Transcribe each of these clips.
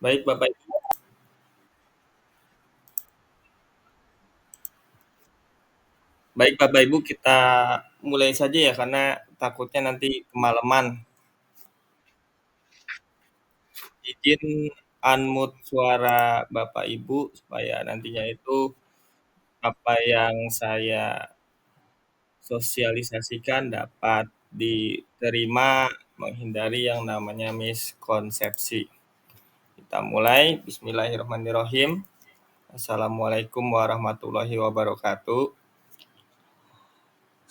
Baik Bapak Ibu, kita mulai saja ya karena takutnya nanti kemalaman. Izin unmute suara Bapak Ibu supaya nantinya itu apa yang saya sosialisasikan dapat diterima menghindari yang namanya miskonsepsi. Kita mulai. Bismillahirrahmanirrahim. Assalamualaikum warahmatullahi wabarakatuh.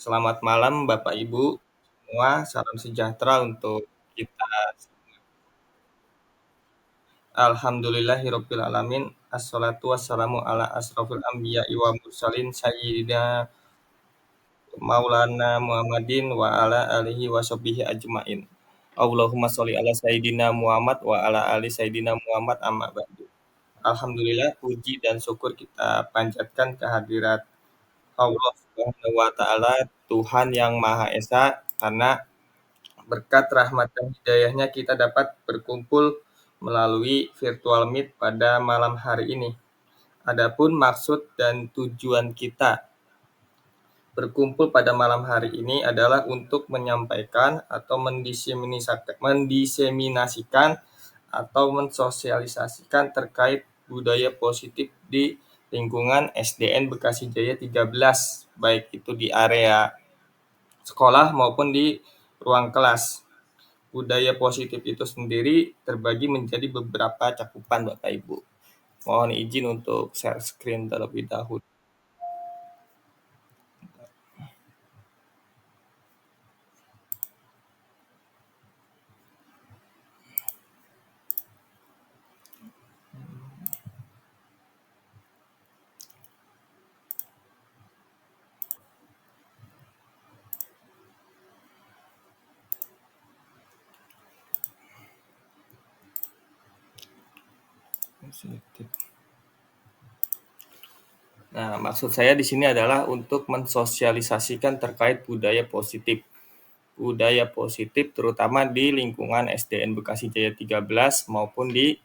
Selamat malam Bapak Ibu semua, salam sejahtera untuk kita. Alhamdulillahirabbil alamin. Assalatu wassalamu ala asrofil anbiya'i wa mursalin sayyidina Maulana Muhammadin wa ala alihi wa sahbihi ajmain. Allahumma sholli ala sayyidina Muhammad wa ala ali sayyidina Muhammad amma ba'du. Alhamdulillah puji dan syukur kita panjatkan kehadirat Allah Subhanahu wa taala, Tuhan yang Maha Esa, karena berkat rahmat dan hidayahnya kita dapat berkumpul melalui virtual meet pada malam hari ini. Adapun maksud dan tujuan kita berkumpul pada malam hari ini adalah untuk menyampaikan atau mendiseminasikan atau mensosialisasikan terkait budaya positif di lingkungan SDN Bekasi Jaya 13, baik itu di area sekolah maupun di ruang kelas. Budaya positif itu sendiri terbagi menjadi beberapa cakupan Bapak Ibu. Mohon izin untuk share screen terlebih dahulu. Nah, maksud saya di sini adalah untuk mensosialisasikan terkait budaya positif. Budaya positif terutama di lingkungan SDN Bekasi Jaya 13 maupun di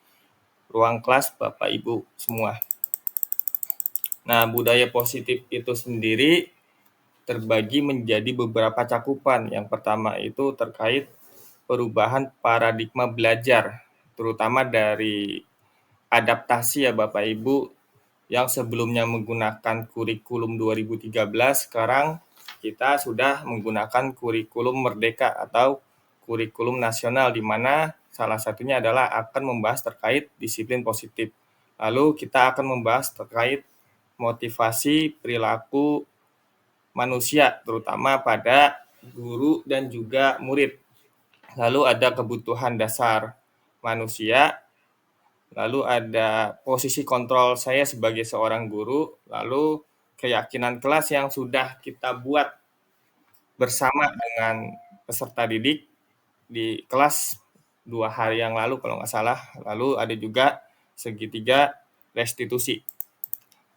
ruang kelas Bapak Ibu semua. Nah, budaya positif itu sendiri terbagi menjadi beberapa cakupan. Yang pertama itu terkait perubahan paradigma belajar, terutama dari adaptasi ya Bapak Ibu, yang sebelumnya menggunakan kurikulum 2013, sekarang kita sudah menggunakan kurikulum merdeka atau kurikulum nasional, di mana salah satunya adalah akan membahas terkait disiplin positif. Lalu kita akan membahas terkait motivasi perilaku manusia, terutama pada guru dan juga murid. Lalu ada kebutuhan dasar manusia, lalu ada posisi kontrol saya sebagai seorang guru, lalu keyakinan kelas yang sudah kita buat bersama dengan peserta didik di kelas 2 hari yang lalu kalau nggak salah. Lalu ada juga segitiga restitusi.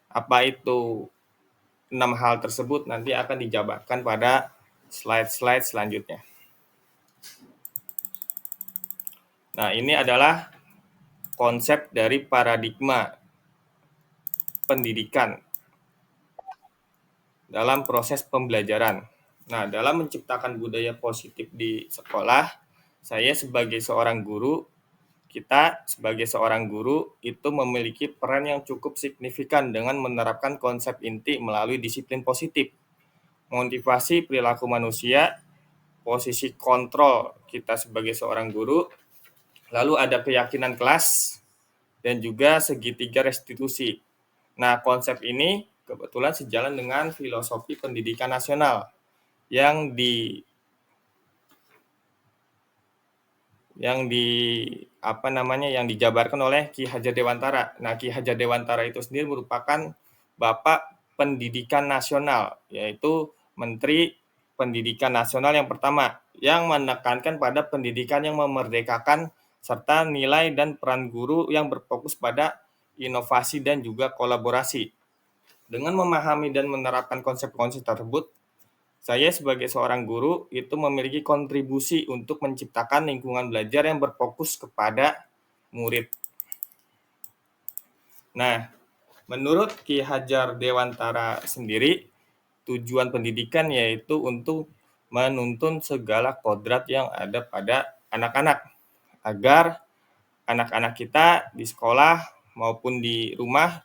Apa itu 6 hal tersebut nanti akan dijabarkan pada slide-slide selanjutnya. Nah, ini adalah konsep dari paradigma pendidikan dalam proses pembelajaran. Nah, dalam menciptakan budaya positif di sekolah, saya sebagai seorang guru, kita sebagai seorang guru itu memiliki peran yang cukup signifikan dengan menerapkan konsep inti melalui disiplin positif, motivasi perilaku manusia, posisi kontrol kita sebagai seorang guru, lalu ada keyakinan kelas, dan juga segitiga restitusi. Nah, konsep ini kebetulan sejalan dengan filosofi pendidikan nasional yang di yang dijabarkan oleh Ki Hajar Dewantara. Nah, Ki Hajar Dewantara itu sendiri merupakan Bapak Pendidikan Nasional, yaitu Menteri Pendidikan Nasional yang pertama, yang menekankan pada pendidikan yang memerdekakan serta nilai dan peran guru yang berfokus pada inovasi dan juga kolaborasi. Dengan memahami dan menerapkan konsep-konsep tersebut, saya sebagai seorang guru itu memiliki kontribusi untuk menciptakan lingkungan belajar yang berfokus kepada murid. Nah, menurut Ki Hajar Dewantara sendiri, tujuan pendidikan yaitu untuk menuntun segala kodrat yang ada pada anak-anak, agar anak-anak kita di sekolah maupun di rumah,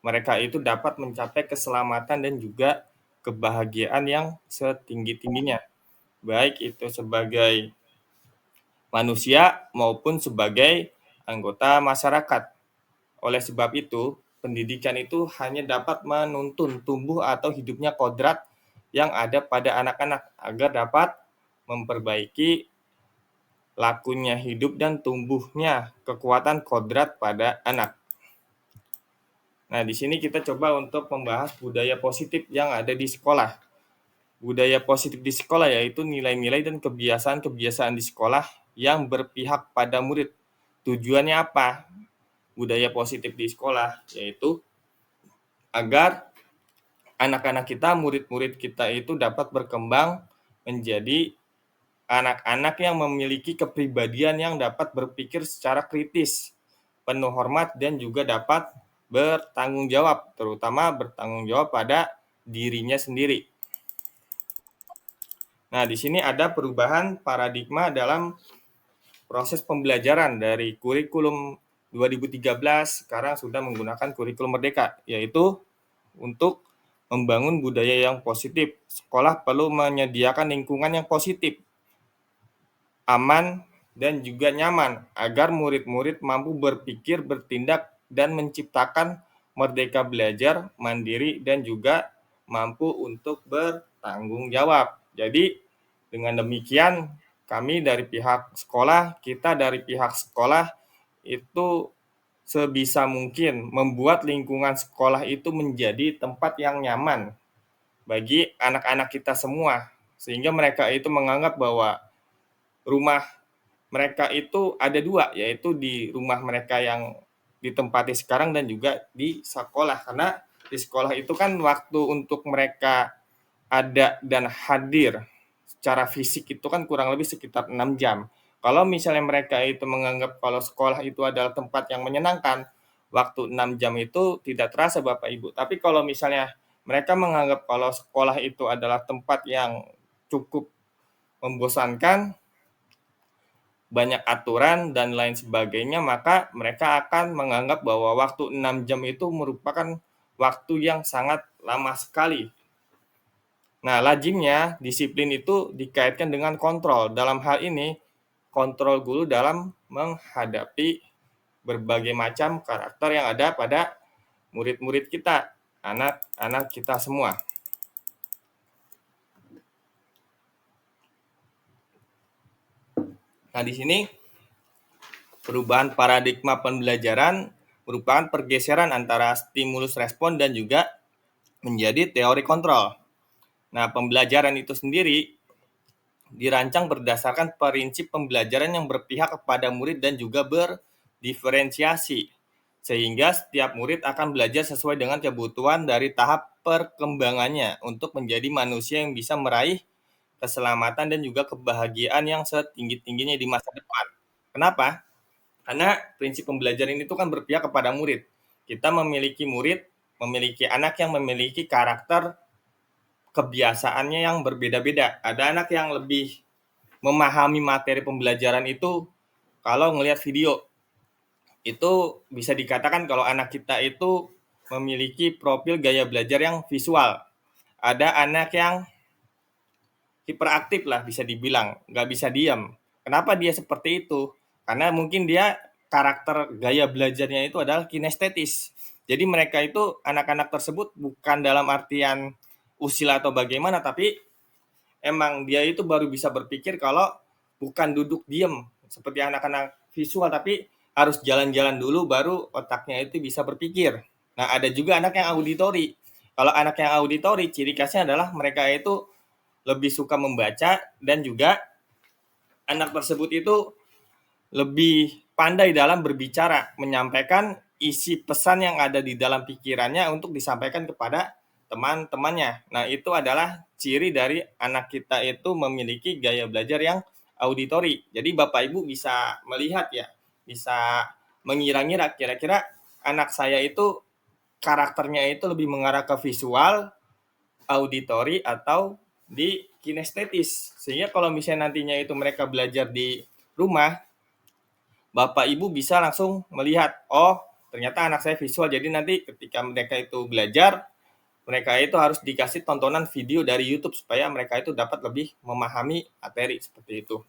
mereka itu dapat mencapai keselamatan dan juga kebahagiaan yang setinggi-tingginya, baik itu sebagai manusia maupun sebagai anggota masyarakat. Oleh sebab itu, pendidikan itu hanya dapat menuntun tumbuh atau hidupnya kodrat yang ada pada anak-anak agar dapat memperbaiki lakunya hidup dan tumbuhnya kekuatan kodrat pada anak. Nah, di sini kita coba untuk membahas budaya positif yang ada di sekolah. Budaya positif di sekolah yaitu nilai-nilai dan kebiasaan-kebiasaan di sekolah yang berpihak pada murid. Tujuannya apa? Budaya positif di sekolah yaitu agar anak-anak kita, murid-murid kita itu dapat berkembang menjadi anak-anak yang memiliki kepribadian yang dapat berpikir secara kritis, penuh hormat, dan juga dapat bertanggung jawab, terutama bertanggung jawab pada dirinya sendiri. Nah, di sini ada perubahan paradigma dalam proses pembelajaran dari kurikulum 2013 sekarang sudah menggunakan kurikulum Merdeka, yaitu untuk membangun budaya yang positif. Sekolah perlu menyediakan lingkungan yang positif, aman, dan juga nyaman agar murid-murid mampu berpikir, bertindak, dan menciptakan merdeka belajar, mandiri, dan juga mampu untuk bertanggung jawab. Jadi, dengan demikian, kami dari pihak sekolah, kita dari pihak sekolah itu sebisa mungkin membuat lingkungan sekolah itu menjadi tempat yang nyaman bagi anak-anak kita semua, sehingga mereka itu menganggap bahwa rumah mereka itu ada dua, yaitu di rumah mereka yang ditempati sekarang dan juga di sekolah. Karena di sekolah itu kan waktu untuk mereka ada dan hadir secara fisik itu kan kurang lebih sekitar 6 jam. Kalau misalnya mereka itu menganggap kalau sekolah itu adalah tempat yang menyenangkan, waktu 6 jam itu tidak terasa Bapak Ibu. Tapi kalau misalnya mereka menganggap kalau sekolah itu adalah tempat yang cukup membosankan, banyak aturan dan lain sebagainya, maka mereka akan menganggap bahwa waktu 6 jam itu merupakan waktu yang sangat lama sekali. Nah, lazimnya disiplin itu dikaitkan dengan kontrol. Dalam hal ini, kontrol guru dalam menghadapi berbagai macam karakter yang ada pada murid-murid kita, anak-anak kita semua. Nah, di sini perubahan paradigma pembelajaran merupakan pergeseran antara stimulus respon dan juga menjadi teori kontrol. Nah, pembelajaran itu sendiri dirancang berdasarkan prinsip pembelajaran yang berpihak kepada murid dan juga berdiferensiasi, sehingga setiap murid akan belajar sesuai dengan kebutuhan dari tahap perkembangannya untuk menjadi manusia yang bisa meraih keselamatan dan juga kebahagiaan yang setinggi-tingginya di masa depan. Kenapa? Karena prinsip pembelajaran itu kan berpihak kepada murid. Kita memiliki murid, memiliki anak yang memiliki karakter kebiasaannya yang berbeda-beda. Ada anak yang lebih memahami materi pembelajaran itu kalau ngelihat video. Itu bisa dikatakan kalau anak kita itu memiliki profil gaya belajar yang visual. Ada anak yang hiperaktif lah bisa dibilang, nggak bisa diam. Kenapa dia seperti itu? Karena mungkin dia karakter gaya belajarnya itu adalah kinestetis. Jadi mereka itu anak-anak tersebut bukan dalam artian usil atau bagaimana, tapi emang dia itu baru bisa berpikir kalau bukan duduk diem seperti anak-anak visual, tapi harus jalan-jalan dulu baru otaknya itu bisa berpikir. Nah, ada juga anak yang auditori. Kalau anak yang auditori, ciri khasnya adalah mereka itu lebih suka membaca dan juga anak tersebut itu lebih pandai dalam berbicara, menyampaikan isi pesan yang ada di dalam pikirannya untuk disampaikan kepada teman-temannya. Nah, itu adalah ciri dari anak kita itu memiliki gaya belajar yang auditori. Jadi Bapak Ibu bisa melihat ya, bisa mengira-ngira kira-kira anak saya itu karakternya itu lebih mengarah ke visual, auditori, atau di kinestetis. Sehingga kalau misalnya nantinya itu mereka belajar di rumah, Bapak Ibu bisa langsung melihat, oh ternyata anak saya visual, jadi nanti ketika mereka itu belajar, mereka itu harus dikasih tontonan video dari YouTube supaya mereka itu dapat lebih memahami materi seperti itu.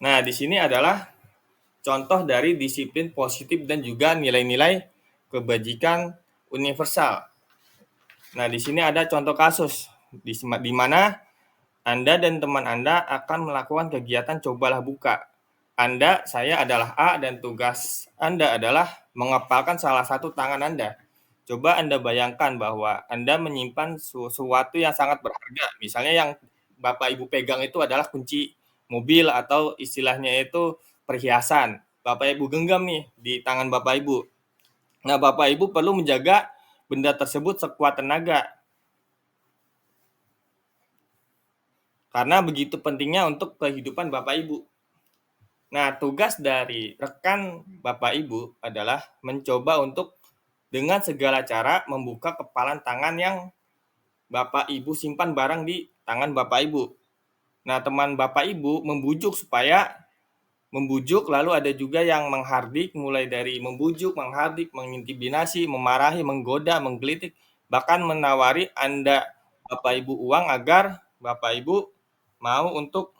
Nah, di sini adalah contoh dari disiplin positif dan juga nilai-nilai kebajikan universal. Nah, di sini ada contoh kasus di mana Anda dan teman Anda akan melakukan kegiatan cobalah buka. Saya adalah A, dan tugas Anda adalah mengepalkan salah satu tangan Anda. Coba Anda bayangkan bahwa Anda menyimpan sesuatu yang sangat berharga. Misalnya yang Bapak Ibu pegang itu adalah kunci mobil atau istilahnya itu perhiasan. Bapak Ibu genggam nih di tangan Bapak Ibu. Nah, Bapak Ibu perlu menjaga benda tersebut sekuat tenaga. Karena begitu pentingnya untuk kehidupan Bapak Ibu. Nah, tugas dari rekan Bapak Ibu adalah mencoba untuk dengan segala cara membuka kepalan tangan yang Bapak Ibu simpan barang di tangan Bapak Ibu. Nah, teman Bapak Ibu membujuk, lalu ada juga yang menghardik, mulai dari membujuk, menghardik, mengintimidasi, memarahi, menggoda, menggelitik, bahkan menawari Anda Bapak Ibu uang agar Bapak Ibu mau untuk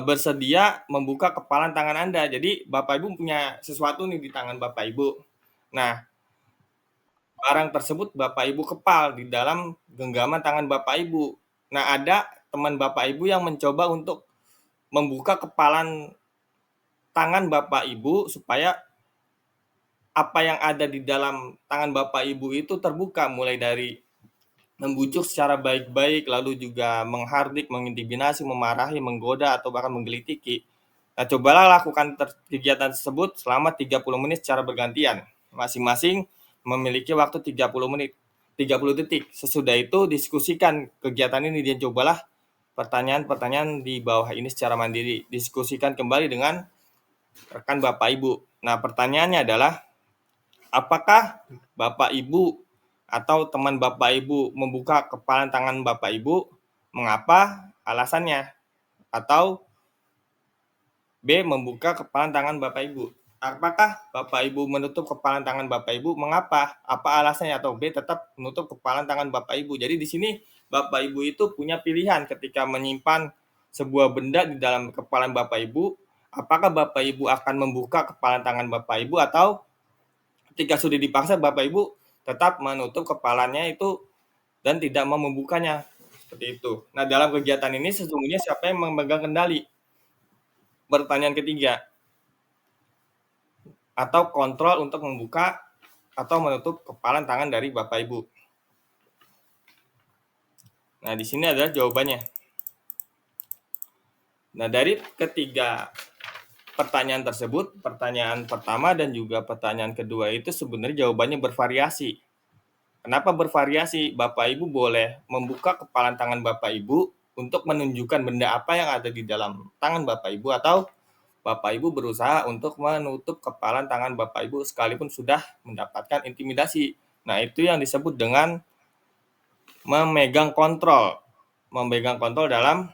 bersedia membuka kepalan tangan Anda. Jadi Bapak Ibu punya sesuatu nih di tangan Bapak Ibu. Nah, barang tersebut Bapak Ibu kepal di dalam genggaman tangan Bapak Ibu. Nah, ada teman Bapak Ibu yang mencoba untuk membuka kepalan tangan Bapak Ibu supaya apa yang ada di dalam tangan Bapak Ibu itu terbuka, mulai dari membujuk secara baik-baik, lalu juga menghardik, mengintimidasi, memarahi, menggoda, atau bahkan menggelitiki. Nah, cobalah lakukan kegiatan tersebut selama 30 menit secara bergantian. Masing-masing memiliki waktu 30 menit, 30 detik. Sesudah itu diskusikan kegiatan ini dan cobalah pertanyaan-pertanyaan di bawah ini secara mandiri. Diskusikan kembali dengan rekan Bapak Ibu. Nah, pertanyaannya adalah, apakah Bapak Ibu atau teman Bapak Ibu membuka kepalan tangan Bapak Ibu? Mengapa? Alasannya. Atau B, membuka kepalan tangan Bapak Ibu. Apakah Bapak Ibu menutup kepalan tangan Bapak Ibu? Mengapa? Apa alasannya? Atau B, tetap menutup kepalan tangan Bapak Ibu. Jadi di sini Bapak Ibu itu punya pilihan ketika menyimpan sebuah benda di dalam kepalan Bapak Ibu. Apakah Bapak Ibu akan membuka kepalan tangan Bapak Ibu, atau ketika sudah dipaksa Bapak Ibu tetap menutup kepalanya itu dan tidak mau membukanya, seperti itu. Nah, dalam kegiatan ini sesungguhnya siapa yang memegang kendali? Pertanyaan ketiga. Atau kontrol untuk membuka atau menutup kepalan tangan dari Bapak Ibu. Nah, di sini adalah jawabannya. Nah, dari ketiga pertanyaan tersebut, pertanyaan pertama dan juga pertanyaan kedua itu sebenarnya jawabannya bervariasi. Kenapa bervariasi? Bapak Ibu boleh membuka kepalan tangan Bapak Ibu untuk menunjukkan benda apa yang ada di dalam tangan Bapak Ibu, atau Bapak Ibu berusaha untuk menutup kepalan tangan Bapak Ibu sekalipun sudah mendapatkan intimidasi. Nah, itu yang disebut dengan memegang kontrol. Memegang kontrol dalam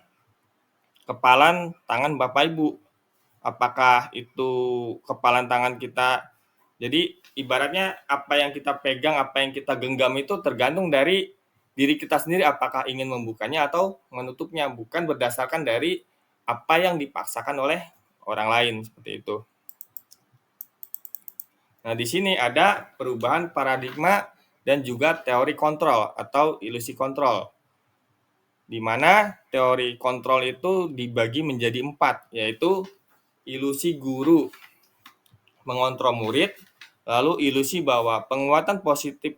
kepalan tangan Bapak Ibu. Apakah itu kepalan tangan kita, jadi ibaratnya apa yang kita pegang, apa yang kita genggam itu tergantung dari diri kita sendiri, apakah ingin membukanya atau menutupnya, bukan berdasarkan dari apa yang dipaksakan oleh orang lain, seperti itu. Nah, di sini ada perubahan paradigma dan juga teori kontrol atau ilusi kontrol, di mana teori kontrol itu dibagi menjadi 4, yaitu ilusi guru mengontrol murid, lalu ilusi bahwa penguatan positif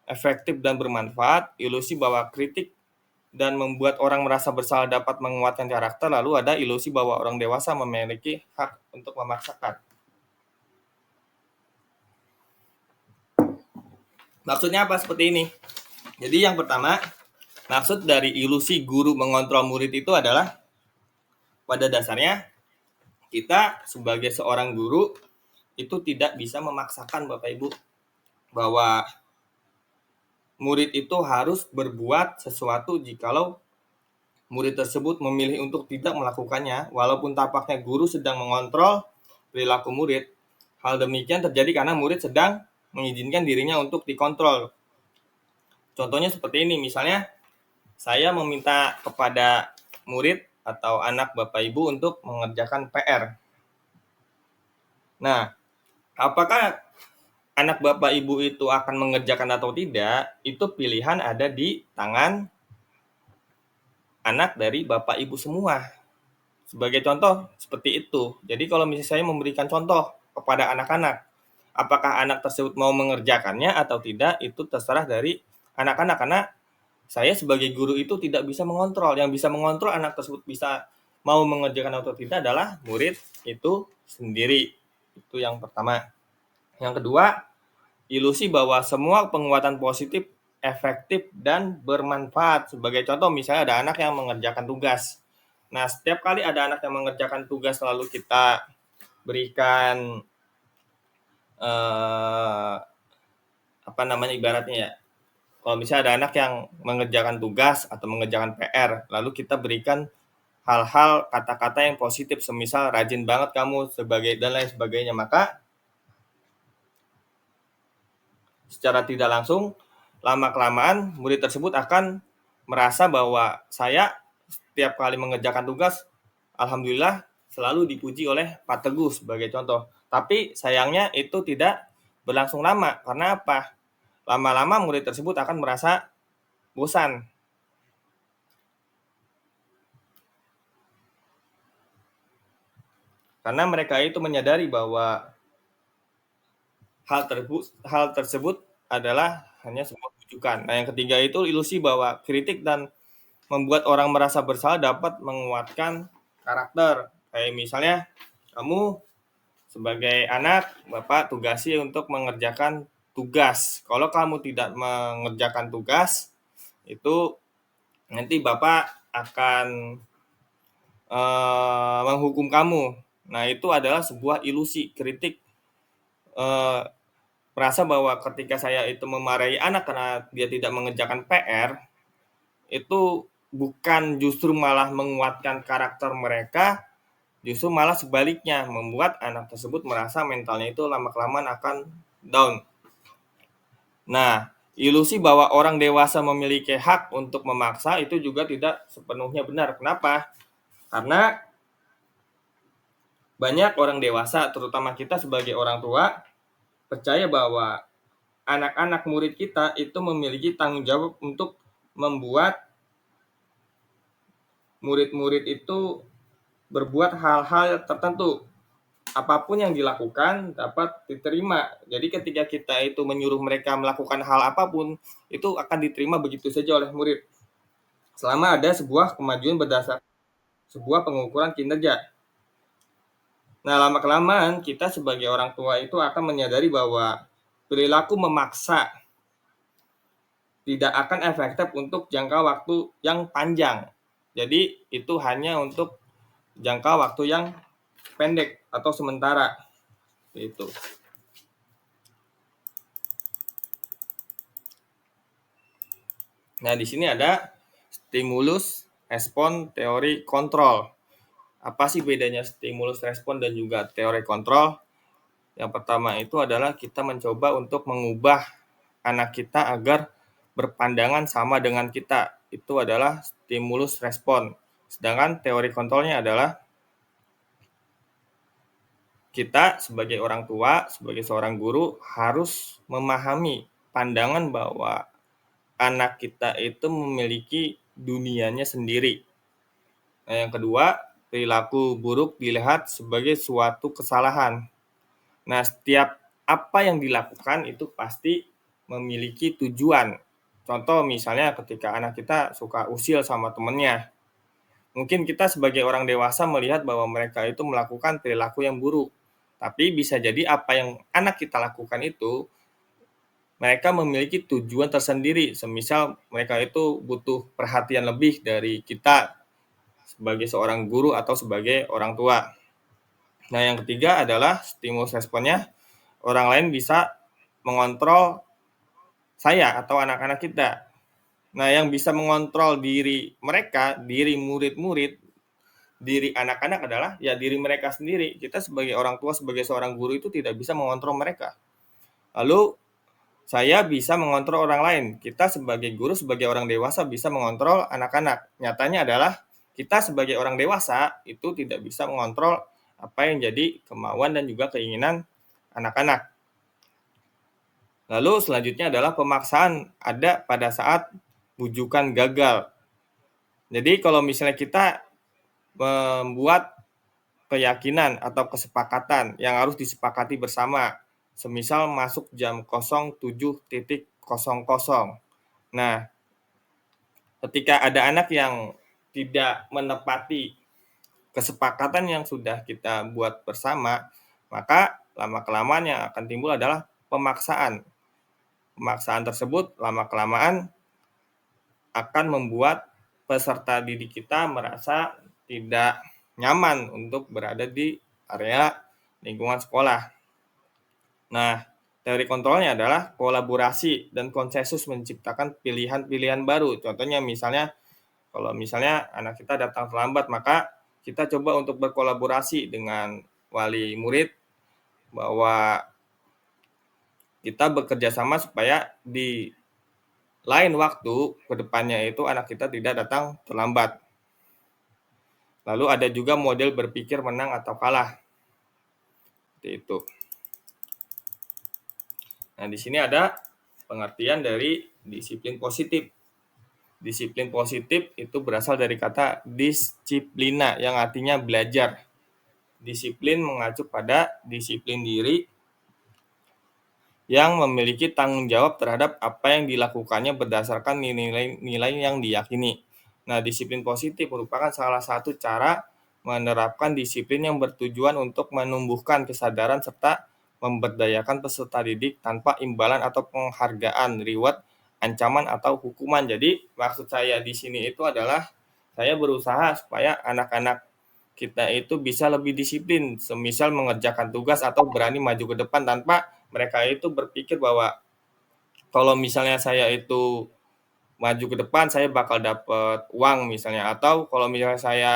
efektif dan bermanfaat, ilusi bahwa kritik dan membuat orang merasa bersalah dapat menguatkan karakter, lalu ada ilusi bahwa orang dewasa memiliki hak untuk memaksakan. Maksudnya apa seperti ini? Jadi yang pertama, maksud dari ilusi guru mengontrol murid itu adalah pada dasarnya kita sebagai seorang guru itu tidak bisa memaksakan Bapak Ibu bahwa murid itu harus berbuat sesuatu jikalau murid tersebut memilih untuk tidak melakukannya, walaupun tampaknya guru sedang mengontrol perilaku murid. Hal demikian terjadi karena murid sedang mengizinkan dirinya untuk dikontrol. Contohnya seperti ini, misalnya saya meminta kepada murid atau anak Bapak Ibu untuk mengerjakan PR. Nah, apakah anak Bapak Ibu itu akan mengerjakan atau tidak, itu pilihan ada di tangan anak dari Bapak Ibu semua. Sebagai contoh, seperti itu. Jadi kalau misalnya saya memberikan contoh kepada anak-anak, apakah anak tersebut mau mengerjakannya atau tidak, itu terserah dari anak-anak. Karena saya sebagai guru itu tidak bisa mengontrol. Yang bisa mengontrol anak tersebut bisa mau mengerjakan atau tidak adalah murid itu sendiri. Itu yang pertama. Yang kedua, ilusi bahwa semua penguatan positif efektif dan bermanfaat. Sebagai contoh, misalnya ada anak yang mengerjakan tugas. Nah, setiap kali ada anak yang mengerjakan tugas lalu kita berikan ibaratnya ya. Kalau misalnya ada anak yang mengerjakan tugas atau mengerjakan PR, lalu kita berikan hal-hal kata-kata yang positif, semisal rajin banget kamu sebagai dan lain sebagainya, maka secara tidak langsung lama-kelamaan murid tersebut akan merasa bahwa saya setiap kali mengerjakan tugas, alhamdulillah selalu dipuji oleh Pak Teguh sebagai contoh. Tapi sayangnya itu tidak berlangsung lama. Karena apa? Lama-lama murid tersebut akan merasa bosan. Karena mereka itu menyadari bahwa hal tersebut adalah hanya sebuah bujukan. Nah, yang ketiga itu ilusi bahwa kritik dan membuat orang merasa bersalah dapat menguatkan karakter. Kayak misalnya kamu sebagai anak, Bapak tugasi untuk mengerjakan tugas. Kalau kamu tidak mengerjakan tugas, itu nanti Bapak akan menghukum kamu. Nah, itu adalah sebuah ilusi kritik. Merasa bahwa ketika saya itu memarahi anak karena dia tidak mengerjakan PR, itu bukan justru malah menguatkan karakter mereka, justru malah sebaliknya membuat anak tersebut merasa mentalnya itu lama-kelamaan akan down. Nah, ilusi bahwa orang dewasa memiliki hak untuk memaksa itu juga tidak sepenuhnya benar. Kenapa? Karena banyak orang dewasa, terutama kita sebagai orang tua, percaya bahwa anak-anak murid kita itu memiliki tanggung jawab untuk membuat murid-murid itu berbuat hal-hal tertentu. Apapun yang dilakukan dapat diterima. Jadi ketika kita itu menyuruh mereka melakukan hal apapun, itu akan diterima begitu saja oleh murid. Selama ada sebuah kemajuan berdasarkan sebuah pengukuran kinerja. Nah, lama-kelamaan kita sebagai orang tua itu akan menyadari bahwa perilaku memaksa tidak akan efektif untuk jangka waktu yang panjang. Jadi itu hanya untuk jangka waktu yang pendek atau sementara. Itu. Nah, di sini ada stimulus, respon, teori, kontrol. Apa sih bedanya stimulus, respon, dan juga teori kontrol? Yang pertama itu adalah kita mencoba untuk mengubah anak kita agar berpandangan sama dengan kita. Itu adalah stimulus, respon. Sedangkan teori kontrolnya adalah kita sebagai orang tua, sebagai seorang guru harus memahami pandangan bahwa anak kita itu memiliki dunianya sendiri. Nah, yang kedua, perilaku buruk dilihat sebagai suatu kesalahan. Nah, setiap apa yang dilakukan itu pasti memiliki tujuan. Contoh misalnya ketika anak kita suka usil sama temennya. Mungkin kita sebagai orang dewasa melihat bahwa mereka itu melakukan perilaku yang buruk. Tapi bisa jadi apa yang anak kita lakukan itu mereka memiliki tujuan tersendiri. Semisal mereka itu butuh perhatian lebih dari kita sebagai seorang guru atau sebagai orang tua. Nah, yang ketiga adalah stimulus responnya, orang lain bisa mengontrol saya atau anak-anak kita. Nah, yang bisa mengontrol diri mereka, diri murid-murid, diri anak-anak adalah ya diri mereka sendiri. Kita sebagai orang tua, sebagai seorang guru itu tidak bisa mengontrol mereka. Lalu saya bisa mengontrol orang lain. Kita sebagai guru, sebagai orang dewasa bisa mengontrol anak-anak. Nyatanya adalah kita sebagai orang dewasa itu tidak bisa mengontrol apa yang jadi kemauan dan juga keinginan anak-anak. Lalu selanjutnya adalah pemaksaan ada pada saat bujukan gagal. Jadi kalau misalnya kita membuat keyakinan atau kesepakatan yang harus disepakati bersama, semisal masuk jam 07.00. Nah, ketika ada anak yang tidak menepati kesepakatan yang sudah kita buat bersama, maka lama-kelamaan yang akan timbul adalah pemaksaan. Pemaksaan tersebut lama-kelamaan akan membuat peserta didik kita merasa tidak nyaman untuk berada di area lingkungan sekolah. Nah, teori kontrolnya adalah kolaborasi dan konsensus menciptakan pilihan-pilihan baru. Contohnya misalnya, kalau misalnya anak kita datang terlambat, maka kita coba untuk berkolaborasi dengan wali murid bahwa kita bekerja sama supaya di lain waktu ke depannya itu anak kita tidak datang terlambat. Lalu ada juga model berpikir menang atau kalah. Seperti itu. Nah, di sini ada pengertian dari disiplin positif. Disiplin positif itu berasal dari kata disiplina yang artinya belajar. Disiplin mengacu pada disiplin diri yang memiliki tanggung jawab terhadap apa yang dilakukannya berdasarkan nilai-nilai yang diyakini. Nah, disiplin positif merupakan salah satu cara menerapkan disiplin yang bertujuan untuk menumbuhkan kesadaran serta memberdayakan peserta didik tanpa imbalan atau penghargaan, reward, ancaman atau hukuman. Jadi, maksud saya di sini itu adalah saya berusaha supaya anak-anak kita itu bisa lebih disiplin, semisal mengerjakan tugas atau berani maju ke depan tanpa mereka itu berpikir bahwa kalau misalnya saya itu maju ke depan saya bakal dapat uang misalnya, atau kalau misalnya saya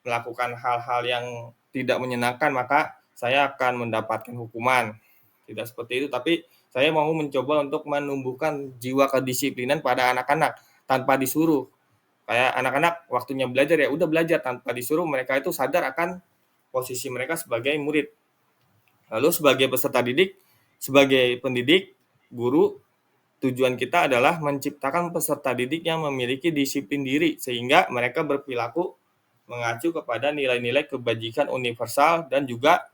melakukan hal-hal yang tidak menyenangkan maka saya akan mendapatkan hukuman. Tidak seperti itu, tapi saya mau mencoba untuk menumbuhkan jiwa kedisiplinan pada anak-anak tanpa disuruh. Kayak anak-anak waktunya belajar ya udah belajar tanpa disuruh, mereka itu sadar akan posisi mereka sebagai murid. Lalu sebagai peserta didik, sebagai pendidik, guru, tujuan kita adalah menciptakan peserta didik yang memiliki disiplin diri sehingga mereka berperilaku mengacu kepada nilai-nilai kebajikan universal dan juga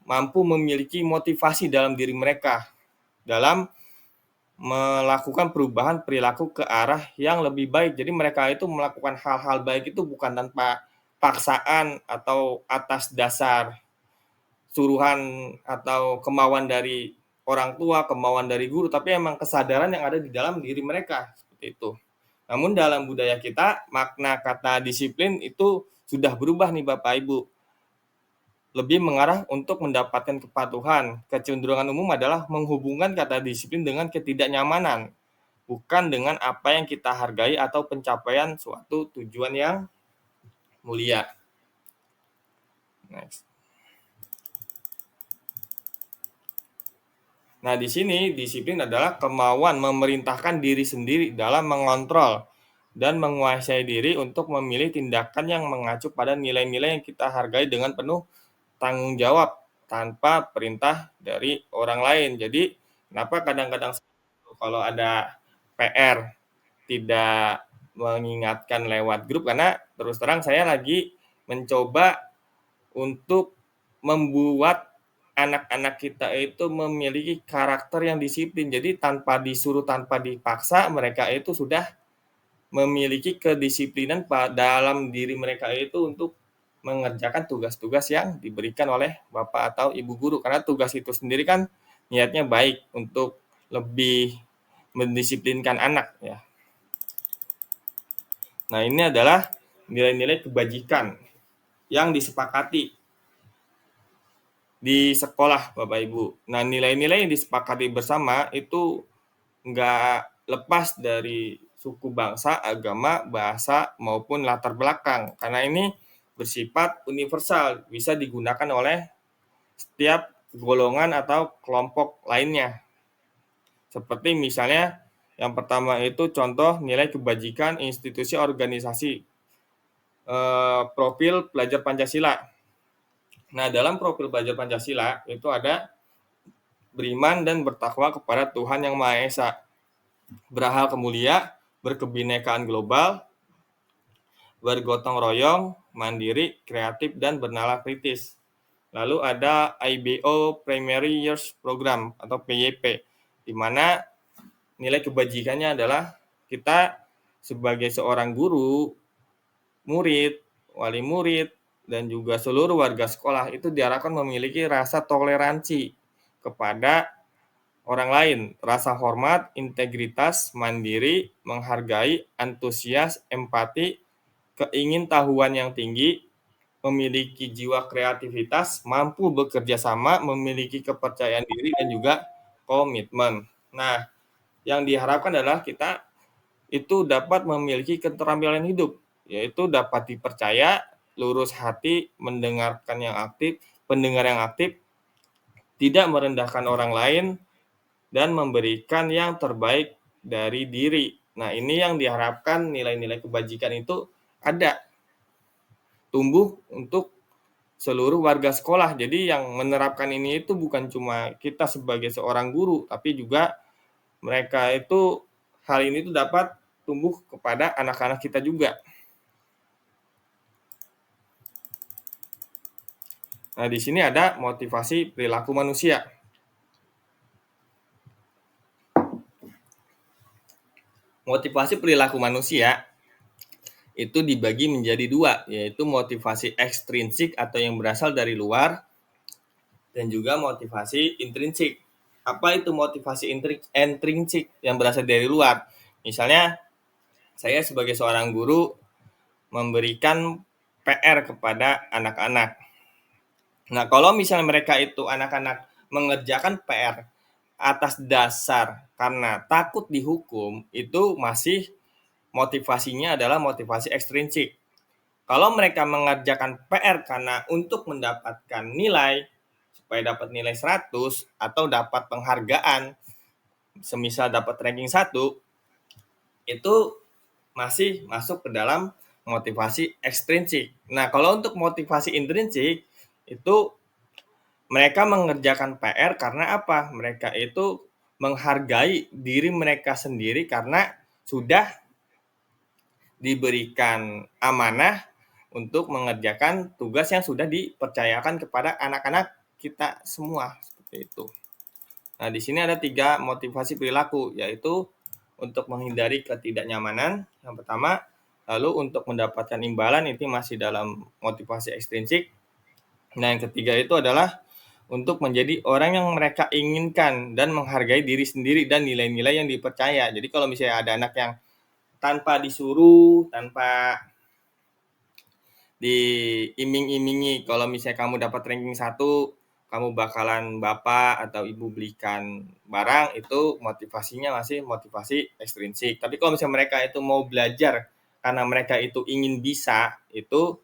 mampu memiliki motivasi dalam diri mereka dalam melakukan perubahan perilaku ke arah yang lebih baik. Jadi mereka itu melakukan hal-hal baik itu bukan tanpa paksaan atau atas dasar suruhan atau kemauan dari orang tua, kemauan dari guru, tapi emang kesadaran yang ada di dalam diri mereka, seperti itu. Namun dalam budaya kita, makna kata disiplin itu sudah berubah nih Bapak Ibu. Lebih mengarah untuk mendapatkan kepatuhan. Kecenderungan umum adalah menghubungkan kata disiplin dengan ketidaknyamanan, bukan dengan apa yang kita hargai atau pencapaian suatu tujuan yang mulia. Next. Nah, di sini disiplin adalah kemauan memerintahkan diri sendiri dalam mengontrol dan menguasai diri untuk memilih tindakan yang mengacu pada nilai-nilai yang kita hargai dengan penuh tanggung jawab tanpa perintah dari orang lain. Jadi, kenapa kadang-kadang kalau ada PR tidak mengingatkan lewat grup, karena terus terang saya lagi mencoba untuk membuat anak-anak kita itu memiliki karakter yang disiplin. Jadi tanpa disuruh, tanpa dipaksa, mereka itu sudah memiliki kedisiplinan dalam diri mereka itu untuk mengerjakan tugas-tugas yang diberikan oleh bapak atau ibu guru. Karena tugas itu sendiri kan niatnya baik untuk lebih mendisiplinkan anak ya. Nah, ini adalah nilai-nilai kebajikan yang disepakati di sekolah, Bapak Ibu. Nah, nilai-nilai yang disepakati bersama itu nggak lepas dari suku bangsa, agama, bahasa, maupun latar belakang. Karena ini bersifat universal, bisa digunakan oleh setiap golongan atau kelompok lainnya. Seperti misalnya yang pertama itu contoh nilai kebajikan institusi organisasi, profil pelajar Pancasila. Nah, dalam profil pelajar Pancasila itu ada beriman dan bertakwa kepada Tuhan Yang Maha Esa, berakhlak mulia, berkebinekaan global, bergotong royong, mandiri, kreatif, dan bernalar kritis. Lalu ada IBO Primary Years Program atau PYP, di mana nilai kebajikannya adalah kita sebagai seorang guru, murid, wali murid, dan juga seluruh warga sekolah itu diharapkan memiliki rasa toleransi kepada orang lain, rasa hormat, integritas, mandiri, menghargai, antusias, empati, keingintahuan yang tinggi, memiliki jiwa kreativitas, mampu bekerja sama, memiliki kepercayaan diri, dan juga komitmen. Nah, yang diharapkan adalah kita itu dapat memiliki keterampilan hidup, yaitu dapat dipercaya, lurus hati, mendengarkan yang aktif, pendengar yang aktif, tidak merendahkan orang lain, dan memberikan yang terbaik dari diri. Nah, ini yang diharapkan nilai-nilai kebajikan itu ada, tumbuh untuk seluruh warga sekolah. Jadi yang menerapkan ini itu bukan cuma kita sebagai seorang guru, tapi juga mereka itu hal ini tuh dapat tumbuh kepada anak-anak kita juga. Nah, di sini ada motivasi perilaku manusia. Motivasi perilaku manusia itu dibagi menjadi dua, yaitu motivasi ekstrinsik atau yang berasal dari luar, dan juga motivasi intrinsik. Apa itu motivasi intrinsik yang berasal dari luar? Misalnya, saya sebagai seorang guru memberikan PR kepada anak-anak. Nah, kalau misalnya mereka itu anak-anak mengerjakan PR atas dasar karena takut dihukum, itu masih motivasinya adalah motivasi ekstrinsik. Kalau mereka mengerjakan PR karena untuk mendapatkan nilai, supaya dapat nilai 100 atau dapat penghargaan, semisal dapat ranking 1, itu masih masuk ke dalam motivasi ekstrinsik. Nah, kalau untuk motivasi intrinsik, itu mereka mengerjakan PR karena apa? Mereka itu menghargai diri mereka sendiri karena sudah diberikan amanah untuk mengerjakan tugas yang sudah dipercayakan kepada anak-anak kita semua, seperti itu. Nah, di sini ada 3 motivasi perilaku, yaitu untuk menghindari ketidaknyamanan, yang pertama, lalu untuk mendapatkan imbalan, itu masih dalam motivasi ekstrinsik. Nah, yang ketiga itu adalah untuk menjadi orang yang mereka inginkan dan menghargai diri sendiri dan nilai-nilai yang dipercaya. Jadi kalau misalnya ada anak yang tanpa disuruh, tanpa diiming-imingi, kalau misalnya kamu dapat ranking 1, kamu bakalan bapak atau ibu belikan barang, itu motivasinya masih motivasi ekstrinsik. Tapi kalau misalnya mereka itu mau belajar karena mereka itu ingin bisa, itu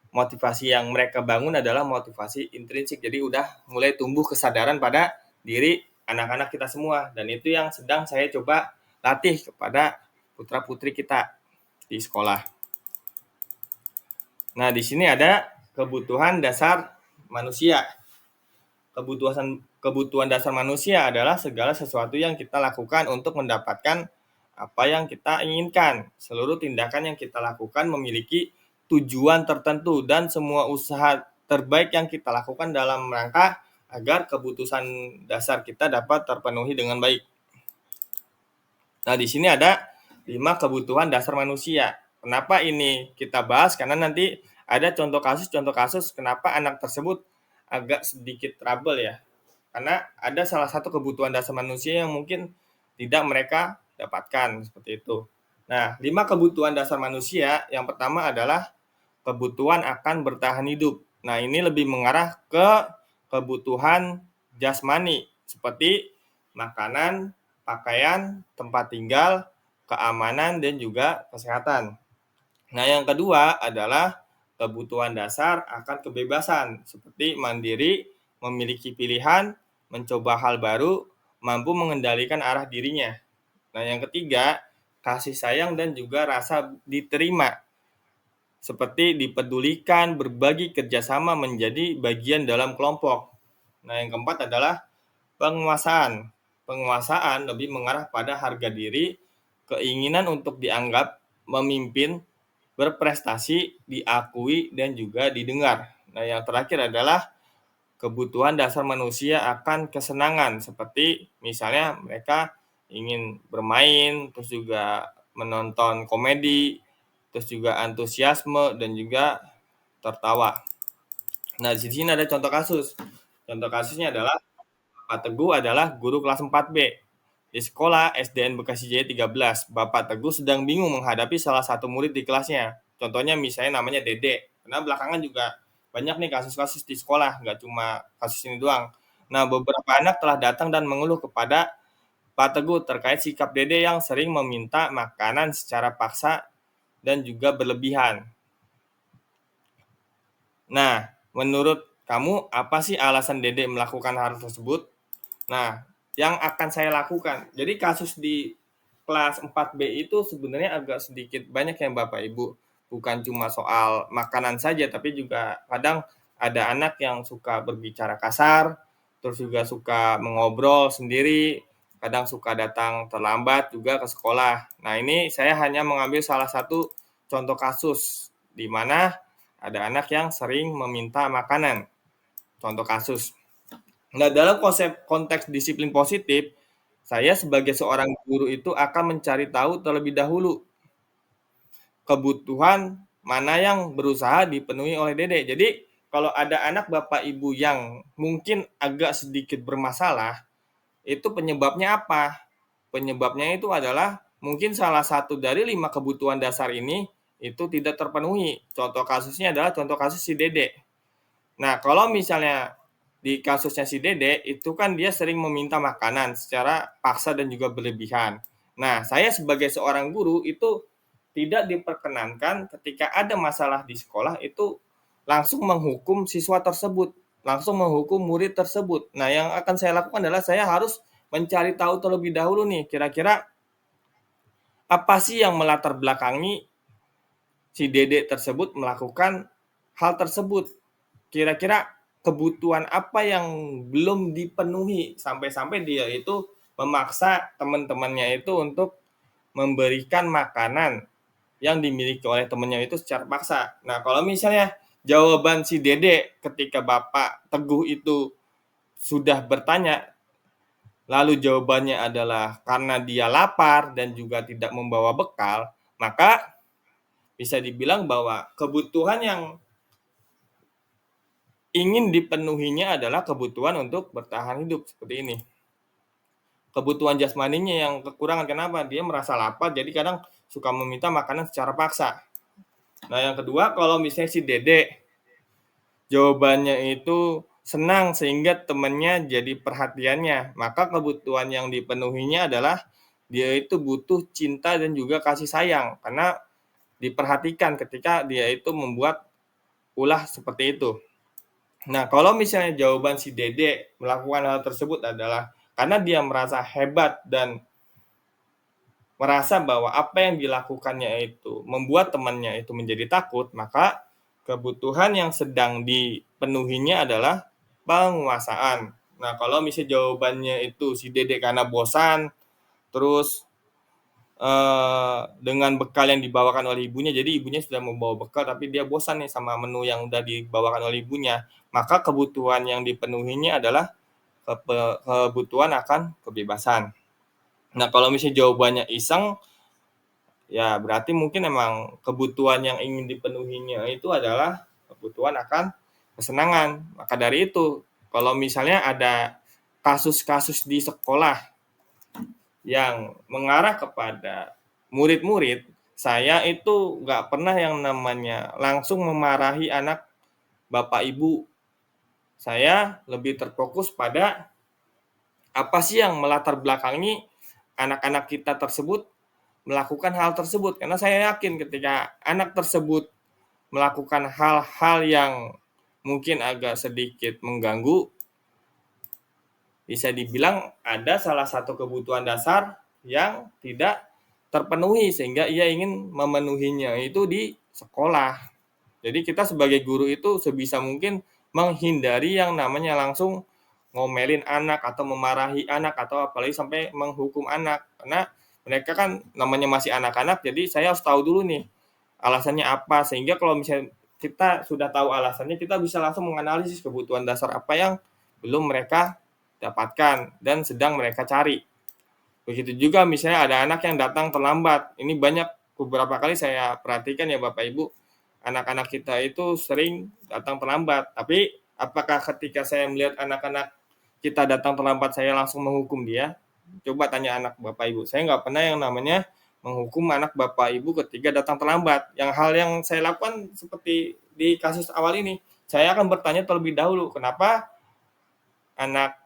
motivasi yang mereka bangun adalah motivasi intrinsik. Jadi udah mulai tumbuh kesadaran pada diri anak-anak kita semua, dan itu yang sedang saya coba latih kepada putra-putri kita di sekolah. Nah, di sini ada kebutuhan dasar manusia. Kebutuhan dasar manusia adalah segala sesuatu yang kita lakukan untuk mendapatkan apa yang kita inginkan. Seluruh tindakan yang kita lakukan memiliki tujuan tertentu, dan semua usaha terbaik yang kita lakukan dalam rangka agar kebutuhan dasar kita dapat terpenuhi dengan baik. Nah, di sini ada 5 kebutuhan dasar manusia. Kenapa ini kita bahas? Karena nanti ada contoh kasus kenapa anak tersebut agak sedikit trouble ya. Karena ada salah satu kebutuhan dasar manusia yang mungkin tidak mereka dapatkan, seperti itu. Nah, 5 kebutuhan dasar manusia, yang pertama adalah kebutuhan akan bertahan hidup. Nah, ini lebih mengarah ke kebutuhan jasmani seperti makanan, pakaian, tempat tinggal, keamanan, dan juga kesehatan. Nah, yang kedua adalah kebutuhan dasar akan kebebasan, seperti mandiri, memiliki pilihan, mencoba hal baru, mampu mengendalikan arah dirinya. Nah, yang ketiga, kasih sayang dan juga rasa diterima, seperti dipedulikan, berbagi kerjasama menjadi bagian dalam kelompok. Nah, yang keempat adalah penguasaan. Penguasaan lebih mengarah pada harga diri, keinginan untuk dianggap memimpin, berprestasi, diakui, dan juga didengar. Nah, yang terakhir adalah kebutuhan dasar manusia akan kesenangan, seperti misalnya mereka ingin bermain, terus juga menonton komedi, terus juga antusiasme, dan juga tertawa. Nah, di sini ada contoh kasus. Contoh kasusnya adalah Pak Teguh adalah guru kelas 4B. Di sekolah SDN Bekasi Jaya 13, Bapak Teguh sedang bingung menghadapi salah satu murid di kelasnya. Contohnya misalnya namanya Dede. Karena belakangan juga banyak nih kasus-kasus di sekolah, nggak cuma kasus ini doang. Nah, beberapa anak telah datang dan mengeluh kepada Pak Teguh terkait sikap Dede yang sering meminta makanan secara paksa dan juga berlebihan. Nah, menurut kamu apa sih alasan Dede melakukan hal tersebut? Nah, yang akan saya lakukan. Jadi kasus di kelas 4B itu sebenarnya agak sedikit banyak ya Bapak Ibu. Bukan cuma soal makanan saja, tapi juga kadang ada anak yang suka berbicara kasar, terus juga suka mengobrol sendiri, kadang suka datang terlambat juga ke sekolah. Nah, ini saya hanya mengambil salah satu contoh kasus di mana ada anak yang sering meminta makanan. Contoh kasus. Nah, dalam konteks disiplin positif, saya sebagai seorang guru itu akan mencari tahu terlebih dahulu kebutuhan mana yang berusaha dipenuhi oleh Dede. Jadi, kalau ada anak Bapak Ibu yang mungkin agak sedikit bermasalah, itu penyebabnya apa? Penyebabnya itu adalah mungkin salah satu dari 5 kebutuhan dasar ini itu tidak terpenuhi. Contoh kasusnya adalah contoh kasus si Dede. Nah, kalau misalnya di kasusnya si Dede, itu kan dia sering meminta makanan secara paksa dan juga berlebihan. Nah, saya sebagai seorang guru itu tidak diperkenankan ketika ada masalah di sekolah itu langsung menghukum siswa tersebut, langsung menghukum murid tersebut. Nah, yang akan saya lakukan adalah saya harus mencari tahu terlebih dahulu nih, kira-kira apa sih yang melatar belakangi si Dede tersebut melakukan hal tersebut. Kira-kira kebutuhan apa yang belum dipenuhi sampai-sampai dia itu memaksa teman-temannya itu untuk memberikan makanan yang dimiliki oleh temannya itu secara paksa. Nah, kalau misalnya jawaban si Dede ketika Bapak Teguh itu sudah bertanya, lalu jawabannya adalah karena dia lapar dan juga tidak membawa bekal, maka bisa dibilang bahwa kebutuhan yang ingin dipenuhinya adalah kebutuhan untuk bertahan hidup seperti ini. Kebutuhan jasmaninya yang kekurangan, kenapa? Dia merasa lapar, jadi kadang suka meminta makanan secara paksa. Nah, yang kedua, kalau misalnya si Dede jawabannya itu senang sehingga temannya jadi perhatiannya, maka kebutuhan yang dipenuhinya adalah dia itu butuh cinta dan juga kasih sayang karena diperhatikan ketika dia itu membuat ulah seperti itu. Nah, kalau misalnya jawaban si Dede melakukan hal tersebut adalah karena dia merasa hebat dan merasa bahwa apa yang dilakukannya itu membuat temannya itu menjadi takut, maka kebutuhan yang sedang dipenuhinya adalah penguasaan. Nah, kalau misalnya jawabannya itu si Dede karena bosan, terus dengan bekal yang dibawakan oleh ibunya, jadi ibunya sudah membawa bekal tapi dia bosan nih sama menu yang udah dibawakan oleh ibunya, maka kebutuhan yang dipenuhinya adalah kebutuhan akan kebebasan. Nah, kalau misalnya jawabannya iseng, ya berarti mungkin emang kebutuhan yang ingin dipenuhinya itu adalah kebutuhan akan kesenangan. Maka dari itu, kalau misalnya ada kasus-kasus di sekolah yang mengarah kepada murid-murid, saya itu nggak pernah yang namanya langsung memarahi anak Bapak Ibu saya lebih terfokus pada apa sih yang melatar belakangi anak-anak kita tersebut melakukan hal tersebut. Karena saya yakin ketika anak tersebut melakukan hal-hal yang mungkin agak sedikit mengganggu, bisa dibilang ada salah satu kebutuhan dasar yang tidak terpenuhi sehingga ia ingin memenuhinya itu di sekolah. Jadi kita sebagai guru itu sebisa mungkin menghindari yang namanya langsung ngomelin anak atau memarahi anak atau apalagi sampai menghukum anak. Karena mereka kan namanya masih anak-anak, jadi saya harus tahu dulu nih alasannya apa, sehingga kalau misalnya kita sudah tahu alasannya, kita bisa langsung menganalisis kebutuhan dasar apa yang belum mereka dapatkan dan sedang mereka cari. Begitu juga misalnya ada anak yang datang terlambat. Ini banyak beberapa kali saya perhatikan ya Bapak Ibu, anak-anak kita itu sering datang terlambat. Tapi apakah ketika saya melihat anak-anak kita datang terlambat saya langsung menghukum dia? Coba tanya anak Bapak Ibu. Saya nggak pernah yang namanya menghukum anak Bapak Ibu ketika datang terlambat. Yang hal yang saya lakukan seperti di kasus awal ini, saya akan bertanya terlebih dahulu, kenapa anak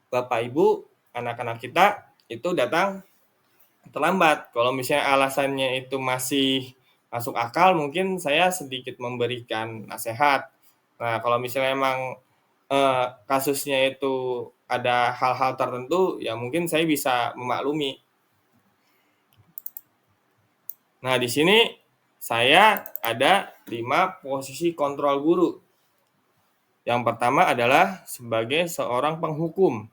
Bapak Ibu, anak-anak kita itu datang terlambat. Kalau misalnya alasannya itu masih masuk akal, mungkin saya sedikit memberikan nasihat. Nah, kalau misalnya emang kasusnya itu ada hal-hal tertentu, ya mungkin saya bisa memaklumi. Nah, di sini saya ada 5 posisi kontrol guru. Yang pertama adalah sebagai seorang penghukum.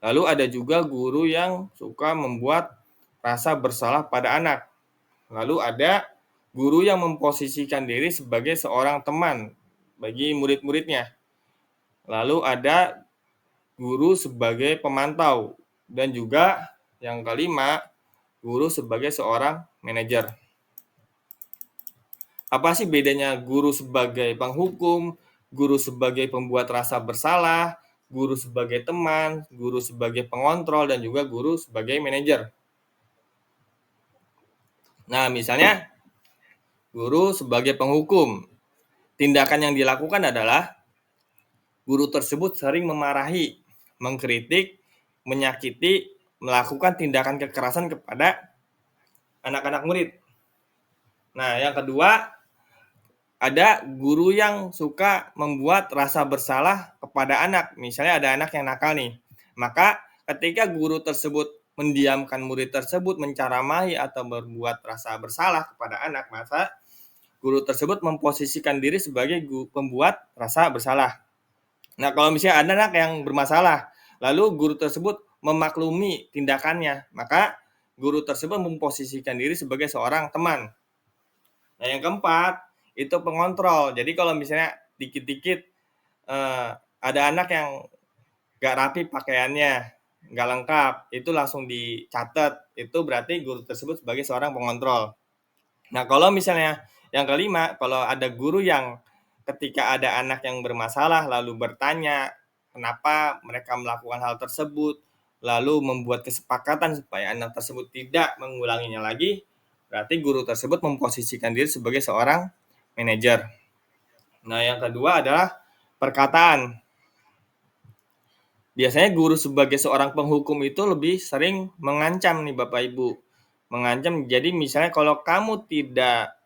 Lalu ada juga guru yang suka membuat rasa bersalah pada anak. Lalu ada guru yang memposisikan diri sebagai seorang teman bagi murid-muridnya. Lalu ada guru sebagai pemantau. Dan juga yang kelima, guru sebagai seorang manajer. Apa sih bedanya guru sebagai penghukum, guru sebagai pembuat rasa bersalah, guru sebagai teman, guru sebagai pengontrol, dan juga guru sebagai manajer? Nah, misalnya guru sebagai penghukum. Tindakan yang dilakukan adalah guru tersebut sering memarahi, mengkritik, menyakiti, melakukan tindakan kekerasan kepada anak-anak murid. Nah, yang kedua, ada guru yang suka membuat rasa bersalah kepada anak. Misalnya ada anak yang nakal nih. Maka ketika guru tersebut mendiamkan murid tersebut, menceramahi atau berbuat rasa bersalah kepada anak, maka guru tersebut memposisikan diri sebagai pembuat rasa bersalah. Nah, kalau misalnya ada anak yang bermasalah, lalu guru tersebut memaklumi tindakannya, maka guru tersebut memposisikan diri sebagai seorang teman. Nah, yang keempat, itu pengontrol. Jadi kalau misalnya dikit-dikit ada anak yang gak rapi pakaiannya, gak lengkap, itu langsung dicatat. Itu berarti guru tersebut sebagai seorang pengontrol. Nah, kalau misalnya yang kelima, kalau ada guru yang ketika ada anak yang bermasalah lalu bertanya kenapa mereka melakukan hal tersebut, lalu membuat kesepakatan supaya anak tersebut tidak mengulanginya lagi, berarti guru tersebut memposisikan diri sebagai seorang manajer. Nah, yang kedua adalah perkataan. Biasanya guru sebagai seorang penghukum itu lebih sering mengancam nih Bapak Ibu. Mengancam, jadi misalnya kalau kamu tidak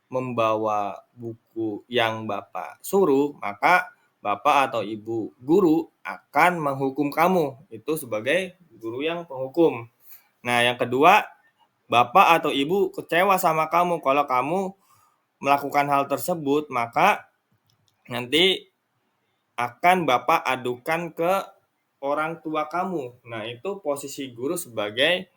membawa buku yang Bapak suruh, maka Bapak atau Ibu guru akan menghukum kamu. Itu sebagai guru yang penghukum. Nah, yang kedua, Bapak atau Ibu kecewa sama kamu kalau kamu melakukan hal tersebut, maka nanti akan Bapak adukan ke orang tua kamu. Nah, itu posisi guru sebagai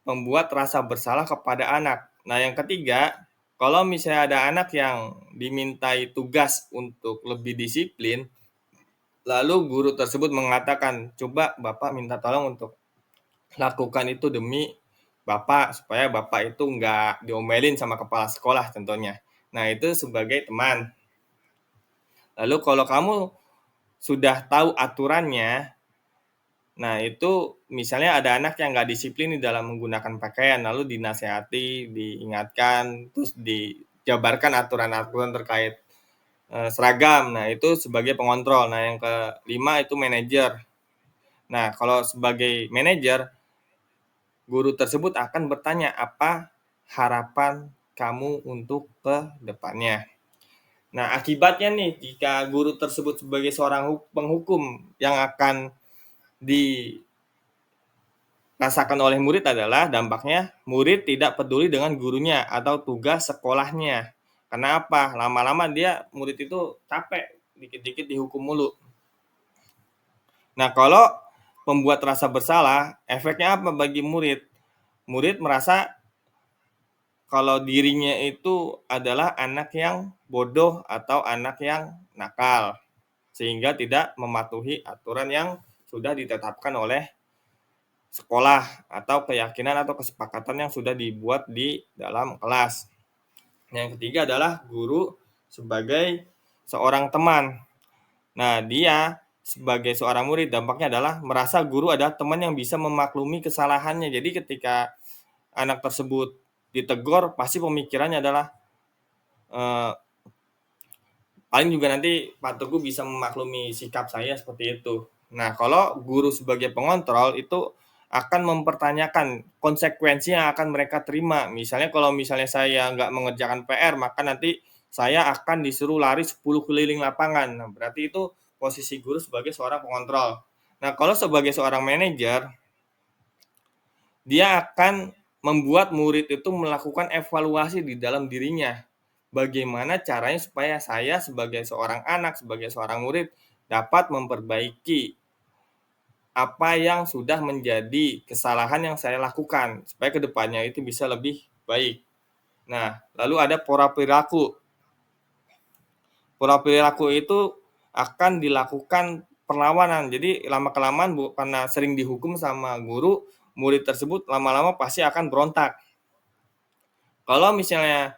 membuat rasa bersalah kepada anak. Nah, yang ketiga, kalau misalnya ada anak yang dimintai tugas untuk lebih disiplin, lalu guru tersebut mengatakan, coba Bapak minta tolong untuk lakukan itu demi Bapak, supaya Bapak itu nggak diomelin sama kepala sekolah tentunya. Nah, itu sebagai teman. Lalu kalau kamu sudah tahu aturannya, nah itu misalnya ada anak yang nggak disiplin di dalam menggunakan pakaian, lalu dinasehati, diingatkan, terus dijabarkan aturan-aturan terkait seragam. Nah, itu sebagai pengontrol. Nah, yang kelima itu manajer. Nah, kalau sebagai manajer, guru tersebut akan bertanya, apa harapan kamu untuk ke depannya. Nah, akibatnya nih, jika guru tersebut sebagai seorang penghukum yang akan dirasakan oleh murid adalah dampaknya murid tidak peduli dengan gurunya atau tugas sekolahnya. Karena apa? Lama-lama murid itu capek, dikit-dikit dihukum mulu. Nah, kalau membuat rasa bersalah, efeknya apa bagi murid? Murid merasa kalau dirinya itu adalah anak yang bodoh atau anak yang nakal, sehingga tidak mematuhi aturan yang sudah ditetapkan oleh sekolah atau keyakinan atau kesepakatan yang sudah dibuat di dalam kelas. Yang ketiga adalah guru sebagai seorang teman. Nah, dia sebagai seorang murid dampaknya adalah merasa guru adalah teman yang bisa memaklumi kesalahannya. Jadi ketika anak tersebut ditegur, pasti pemikirannya adalah paling juga nanti Pak Teguh bisa memaklumi sikap saya seperti itu. Nah, kalau guru sebagai pengontrol itu akan mempertanyakan konsekuensi yang akan mereka terima. Misalnya kalau saya nggak mengerjakan PR, maka nanti saya akan disuruh lari 10 keliling lapangan. Nah, berarti itu posisi guru sebagai seorang pengontrol. Nah, kalau sebagai seorang manajer, dia akan membuat murid itu melakukan evaluasi di dalam dirinya. Bagaimana caranya supaya saya sebagai seorang anak, sebagai seorang murid dapat memperbaiki apa yang sudah menjadi kesalahan yang saya lakukan supaya kedepannya itu bisa lebih baik. Nah, lalu ada pola perilaku. Pola perilaku itu akan dilakukan perlawanan. Jadi lama-kelamaan karena sering dihukum sama guru, murid tersebut lama-lama pasti akan berontak. Kalau misalnya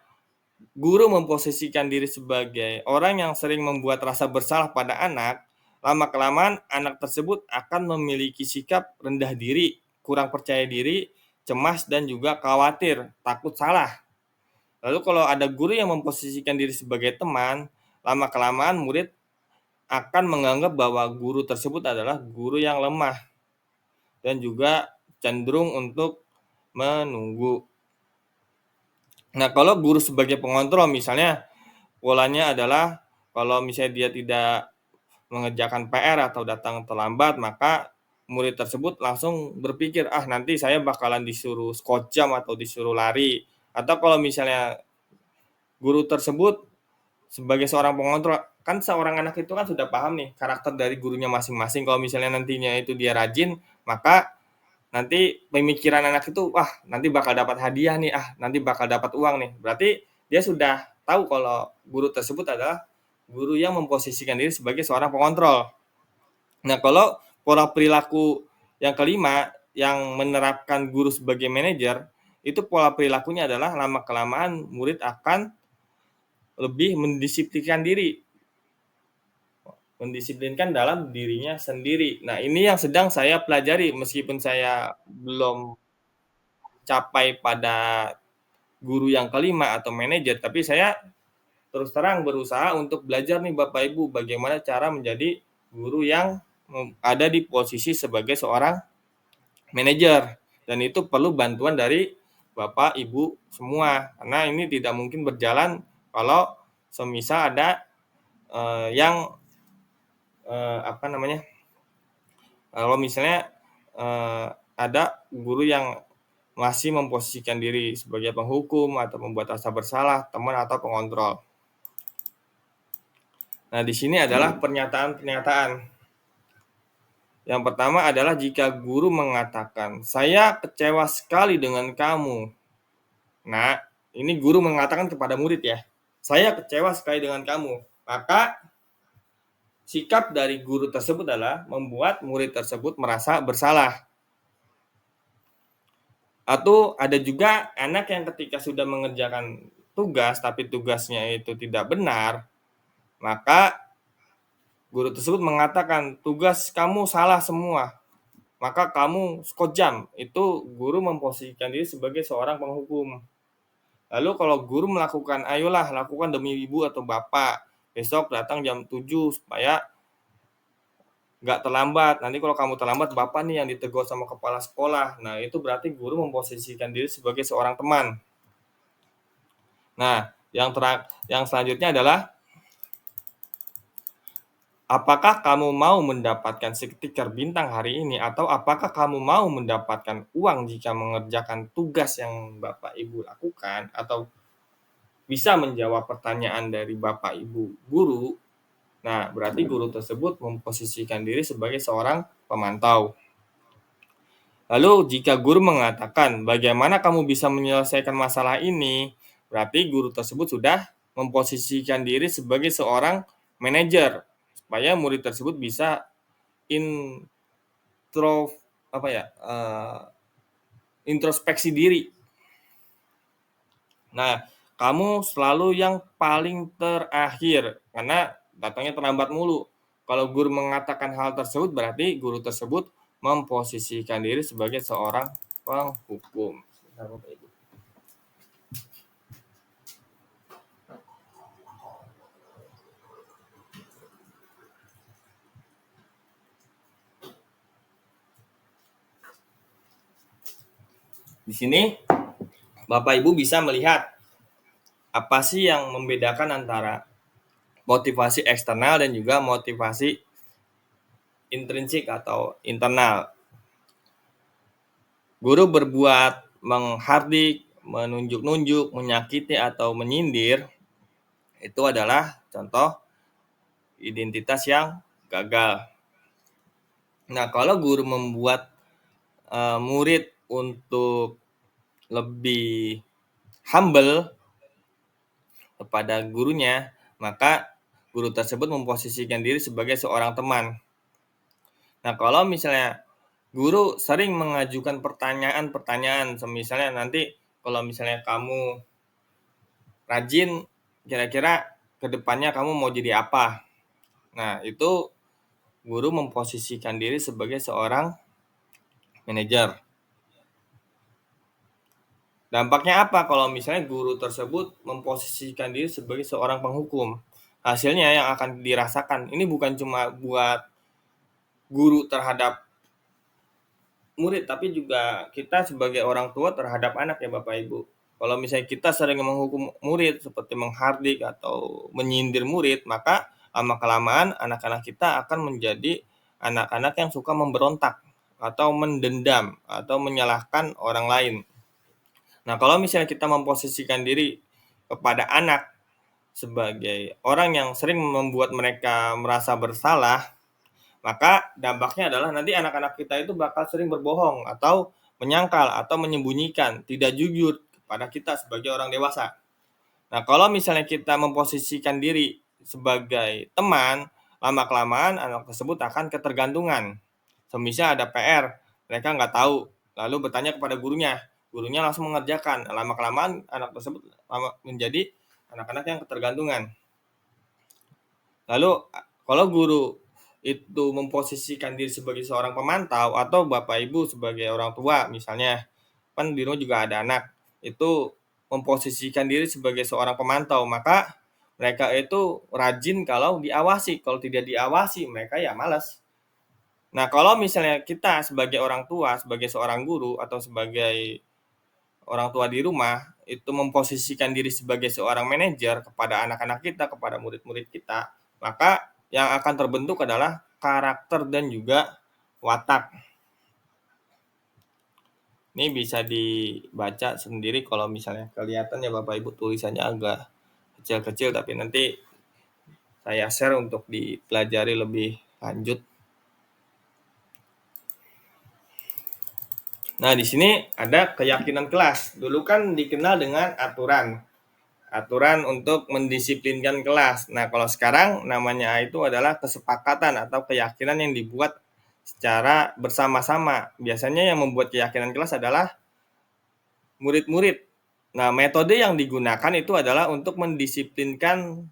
guru memposisikan diri sebagai orang yang sering membuat rasa bersalah pada anak, lama-kelamaan anak tersebut akan memiliki sikap rendah diri, kurang percaya diri, cemas, dan juga khawatir, takut salah. Lalu kalau ada guru yang memposisikan diri sebagai teman, lama-kelamaan murid akan menganggap bahwa guru tersebut adalah guru yang lemah dan juga cenderung untuk menunggu. Nah, kalau guru sebagai pengontrol misalnya polanya adalah kalau misalnya dia tidak mengerjakan PR atau datang terlambat, maka murid tersebut langsung berpikir, ah nanti saya bakalan disuruh skot jam atau disuruh lari. Atau kalau misalnya guru tersebut sebagai seorang pengontrol, kan seorang anak itu kan sudah paham nih karakter dari gurunya masing-masing. Kalau misalnya nantinya itu dia rajin, maka nanti pemikiran anak itu, wah nanti bakal dapat hadiah nih, nanti bakal dapat uang nih. Berarti dia sudah tahu kalau guru tersebut adalah guru yang memposisikan diri sebagai seorang pengontrol. Nah, kalau pola perilaku yang kelima yang menerapkan guru sebagai manajer, itu pola perilakunya adalah lama-kelamaan murid akan lebih mendisiplinkan dalam dirinya sendiri. Nah, ini yang sedang saya pelajari meskipun saya belum capai pada guru yang kelima atau manajer, tapi saya terus terang berusaha untuk belajar nih Bapak Ibu bagaimana cara menjadi guru yang ada di posisi sebagai seorang manajer, dan itu perlu bantuan dari Bapak Ibu semua karena ini tidak mungkin berjalan kalau semisal ada yang kalau misalnya ada guru yang masih memposisikan diri sebagai penghukum atau membuat rasa bersalah teman atau pengontrol. Nah, di sini adalah pernyataan-pernyataan. Yang pertama adalah jika guru mengatakan, saya kecewa sekali dengan kamu. Nah, ini guru mengatakan kepada murid ya, saya kecewa sekali dengan kamu. Maka sikap dari guru tersebut adalah membuat murid tersebut merasa bersalah. Atau ada juga anak yang ketika sudah mengerjakan tugas tapi tugasnya itu tidak benar, maka guru tersebut mengatakan tugas kamu salah semua, maka kamu skot jam. Itu guru memposisikan diri sebagai seorang penghukum. Lalu kalau guru melakukan, ayolah lakukan demi ibu atau bapak, besok datang jam 7 supaya nggak terlambat. Nanti kalau kamu terlambat, Bapak nih yang ditegur sama kepala sekolah. Nah, itu berarti guru memposisikan diri sebagai seorang teman. Nah, yang selanjutnya adalah apakah kamu mau mendapatkan stiker bintang hari ini atau apakah kamu mau mendapatkan uang jika mengerjakan tugas yang Bapak Ibu lakukan atau bisa menjawab pertanyaan dari Bapak Ibu guru. Nah, berarti guru tersebut memposisikan diri sebagai seorang pemantau. Lalu jika guru mengatakan, bagaimana kamu bisa menyelesaikan masalah ini? Berarti guru tersebut sudah memposisikan diri sebagai seorang manajer supaya murid tersebut bisa introspeksi diri. Nah, kamu selalu yang paling terakhir karena datangnya terlambat mulu. Kalau guru mengatakan hal tersebut berarti guru tersebut memposisikan diri sebagai seorang penghukum. Di sini Bapak Ibu bisa melihat apa sih yang membedakan antara motivasi eksternal dan juga motivasi intrinsik atau internal. Guru berbuat menghardik, menunjuk-nunjuk, menyakiti atau menyindir itu adalah contoh identitas yang gagal. Nah, kalau guru membuat murid untuk lebih humble kepada gurunya, maka guru tersebut memposisikan diri sebagai seorang teman. Nah, kalau misalnya guru sering mengajukan pertanyaan-pertanyaan, misalnya nanti kalau misalnya kamu rajin, kira-kira kedepannya kamu mau jadi apa? Nah, itu guru memposisikan diri sebagai seorang manajer. Dampaknya apa kalau misalnya guru tersebut memposisikan diri sebagai seorang penghukum? Hasilnya yang akan dirasakan, ini bukan cuma buat guru terhadap murid, tapi juga kita sebagai orang tua terhadap anak ya Bapak Ibu. Kalau misalnya kita sering menghukum murid seperti menghardik atau menyindir murid, maka lama-kelamaan anak-anak kita akan menjadi anak-anak yang suka memberontak atau mendendam atau menyalahkan orang lain. Nah, kalau misalnya kita memposisikan diri kepada anak sebagai orang yang sering membuat mereka merasa bersalah, maka dampaknya adalah nanti anak-anak kita itu bakal sering berbohong atau menyangkal atau menyembunyikan, tidak jujur kepada kita sebagai orang dewasa. Nah, kalau misalnya kita memposisikan diri sebagai teman, lama-kelamaan anak tersebut akan ketergantungan. Semisal ada PR, mereka nggak tahu, lalu bertanya kepada gurunya, gurunya langsung mengerjakan. Lama-kelamaan anak tersebut menjadi anak-anak yang ketergantungan. Lalu kalau guru itu memposisikan diri sebagai seorang pemantau atau Bapak Ibu sebagai orang tua misalnya, kan di rumah juga ada anak, itu memposisikan diri sebagai seorang pemantau, maka mereka itu rajin kalau diawasi, kalau tidak diawasi mereka ya malas. Nah, kalau misalnya kita sebagai orang tua, sebagai seorang guru atau sebagai orang tua di rumah itu memposisikan diri sebagai seorang manajer kepada anak-anak kita, kepada murid-murid kita, maka yang akan terbentuk adalah karakter dan juga watak. Ini bisa dibaca sendiri kalau misalnya kelihatan ya Bapak Ibu tulisannya agak kecil-kecil, tapi nanti saya share untuk dipelajari lebih lanjut. Nah, di sini ada keyakinan kelas. Dulu kan dikenal dengan aturan untuk mendisiplinkan kelas. Nah, kalau sekarang namanya itu adalah kesepakatan atau keyakinan yang dibuat secara bersama-sama. Biasanya yang membuat keyakinan kelas adalah murid-murid. Nah, metode yang digunakan itu adalah untuk mendisiplinkan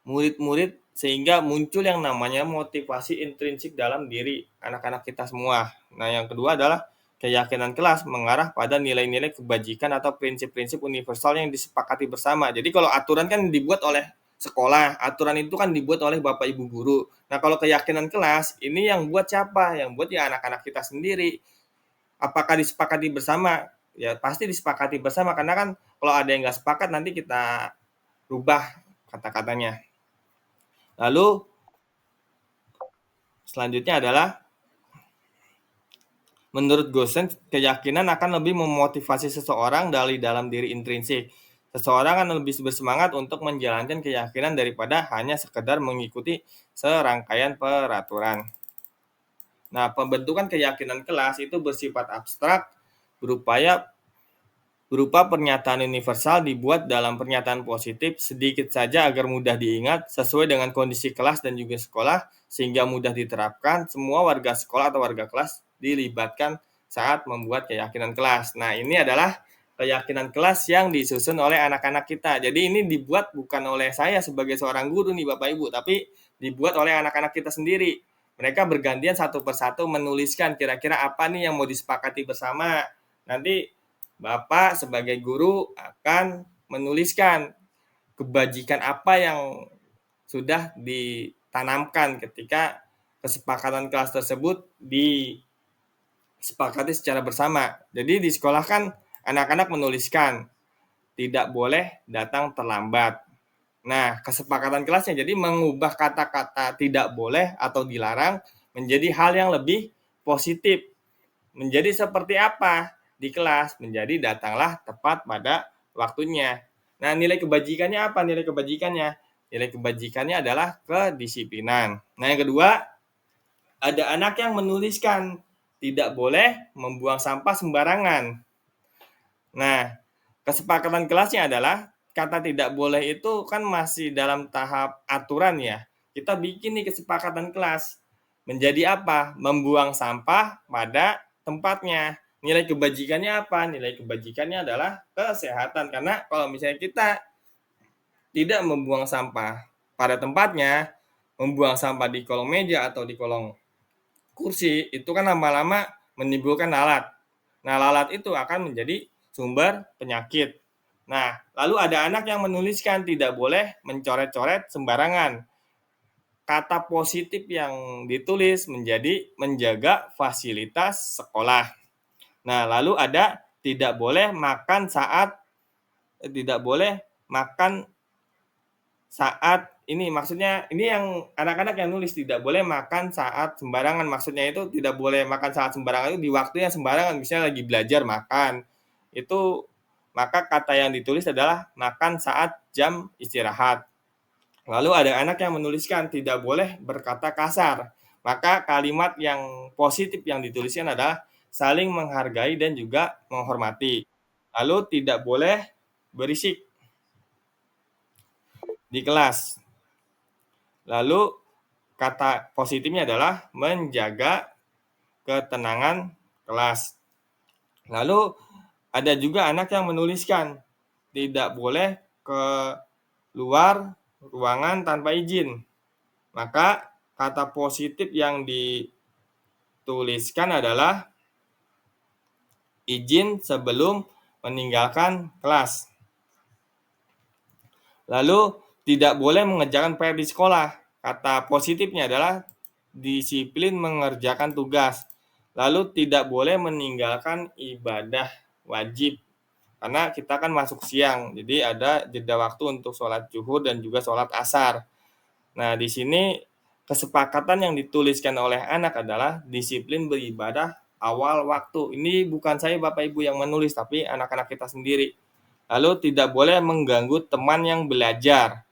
murid-murid sehingga muncul yang namanya motivasi intrinsik dalam diri anak-anak kita semua. Nah, yang kedua adalah keyakinan kelas mengarah pada nilai-nilai kebajikan atau prinsip-prinsip universal yang disepakati bersama. Jadi kalau aturan kan dibuat oleh sekolah. Aturan itu kan dibuat oleh Bapak Ibu guru. Nah, kalau keyakinan kelas, ini yang buat siapa? Yang buat ya anak-anak kita sendiri. Apakah disepakati bersama? Ya pasti disepakati bersama, karena kan kalau ada yang nggak sepakat nanti kita rubah kata-katanya. Lalu selanjutnya adalah menurut Gosen, keyakinan akan lebih memotivasi seseorang dari dalam diri intrinsik. Seseorang akan lebih bersemangat untuk menjalankan keyakinan daripada hanya sekedar mengikuti serangkaian peraturan. Nah, pembentukan keyakinan kelas itu bersifat abstrak, berupa pernyataan universal dibuat dalam pernyataan positif sedikit saja agar mudah diingat, sesuai dengan kondisi kelas dan juga sekolah, sehingga mudah diterapkan. Semua warga sekolah atau warga kelas dilibatkan saat membuat keyakinan kelas. Nah, ini adalah keyakinan kelas yang disusun oleh anak-anak kita. Jadi ini dibuat bukan oleh saya sebagai seorang guru nih Bapak Ibu, tapi dibuat oleh anak-anak kita sendiri. Mereka bergantian satu persatu menuliskan kira-kira apa nih yang mau disepakati bersama. Nanti Bapak sebagai guru akan menuliskan kebajikan apa yang sudah ditanamkan ketika kesepakatan kelas tersebut disepakati secara bersama. Jadi di sekolah kan anak-anak menuliskan tidak boleh datang terlambat. Nah, kesepakatan kelasnya jadi mengubah kata-kata tidak boleh atau dilarang menjadi hal yang lebih positif. Menjadi seperti apa di kelas? Menjadi datanglah tepat pada waktunya. Nah, nilai kebajikannya apa? Nilai kebajikannya? Nilai kebajikannya adalah kedisiplinan. Nah, yang kedua, ada anak yang menuliskan tidak boleh membuang sampah sembarangan. Nah, kesepakatan kelasnya adalah kata tidak boleh itu kan masih dalam tahap aturan ya. Kita bikin nih kesepakatan kelas. Menjadi apa? Membuang sampah pada tempatnya. Nilai kebajikannya apa? Nilai kebajikannya adalah kesehatan. Karena kalau misalnya kita tidak membuang sampah pada tempatnya, membuang sampah di kolong meja atau di kolong kursi, itu kan lama-lama menimbulkan lalat. Nah, lalat itu akan menjadi sumber penyakit. Nah, lalu ada anak yang menuliskan tidak boleh mencoret-coret sembarangan. Kata positif yang ditulis menjadi menjaga fasilitas sekolah. Nah, lalu ada tidak boleh makan tidak boleh makan saat ini, maksudnya ini yang anak-anak yang nulis tidak boleh makan saat sembarangan, maksudnya itu tidak boleh makan saat sembarangan itu di waktu yang sembarangan, misalnya lagi belajar makan itu, maka kata yang ditulis adalah makan saat jam istirahat. Lalu ada anak yang menuliskan tidak boleh berkata kasar, maka kalimat yang positif yang dituliskan adalah saling menghargai dan juga menghormati. Lalu tidak boleh berisik di kelas. Lalu kata positifnya adalah menjaga ketenangan kelas. Lalu ada juga anak yang menuliskan tidak boleh keluar ruangan tanpa izin. Maka kata positif yang dituliskan adalah izin sebelum meninggalkan kelas. Lalu tidak boleh mengerjakan PR di sekolah. Kata positifnya adalah disiplin mengerjakan tugas. Lalu tidak boleh meninggalkan ibadah wajib. Karena kita kan masuk siang, jadi ada jeda waktu untuk sholat zuhur dan juga sholat asar. Nah, di sini kesepakatan yang dituliskan oleh anak adalah disiplin beribadah awal waktu. Ini bukan saya Bapak Ibu yang menulis, tapi anak-anak kita sendiri. Lalu tidak boleh mengganggu teman yang belajar.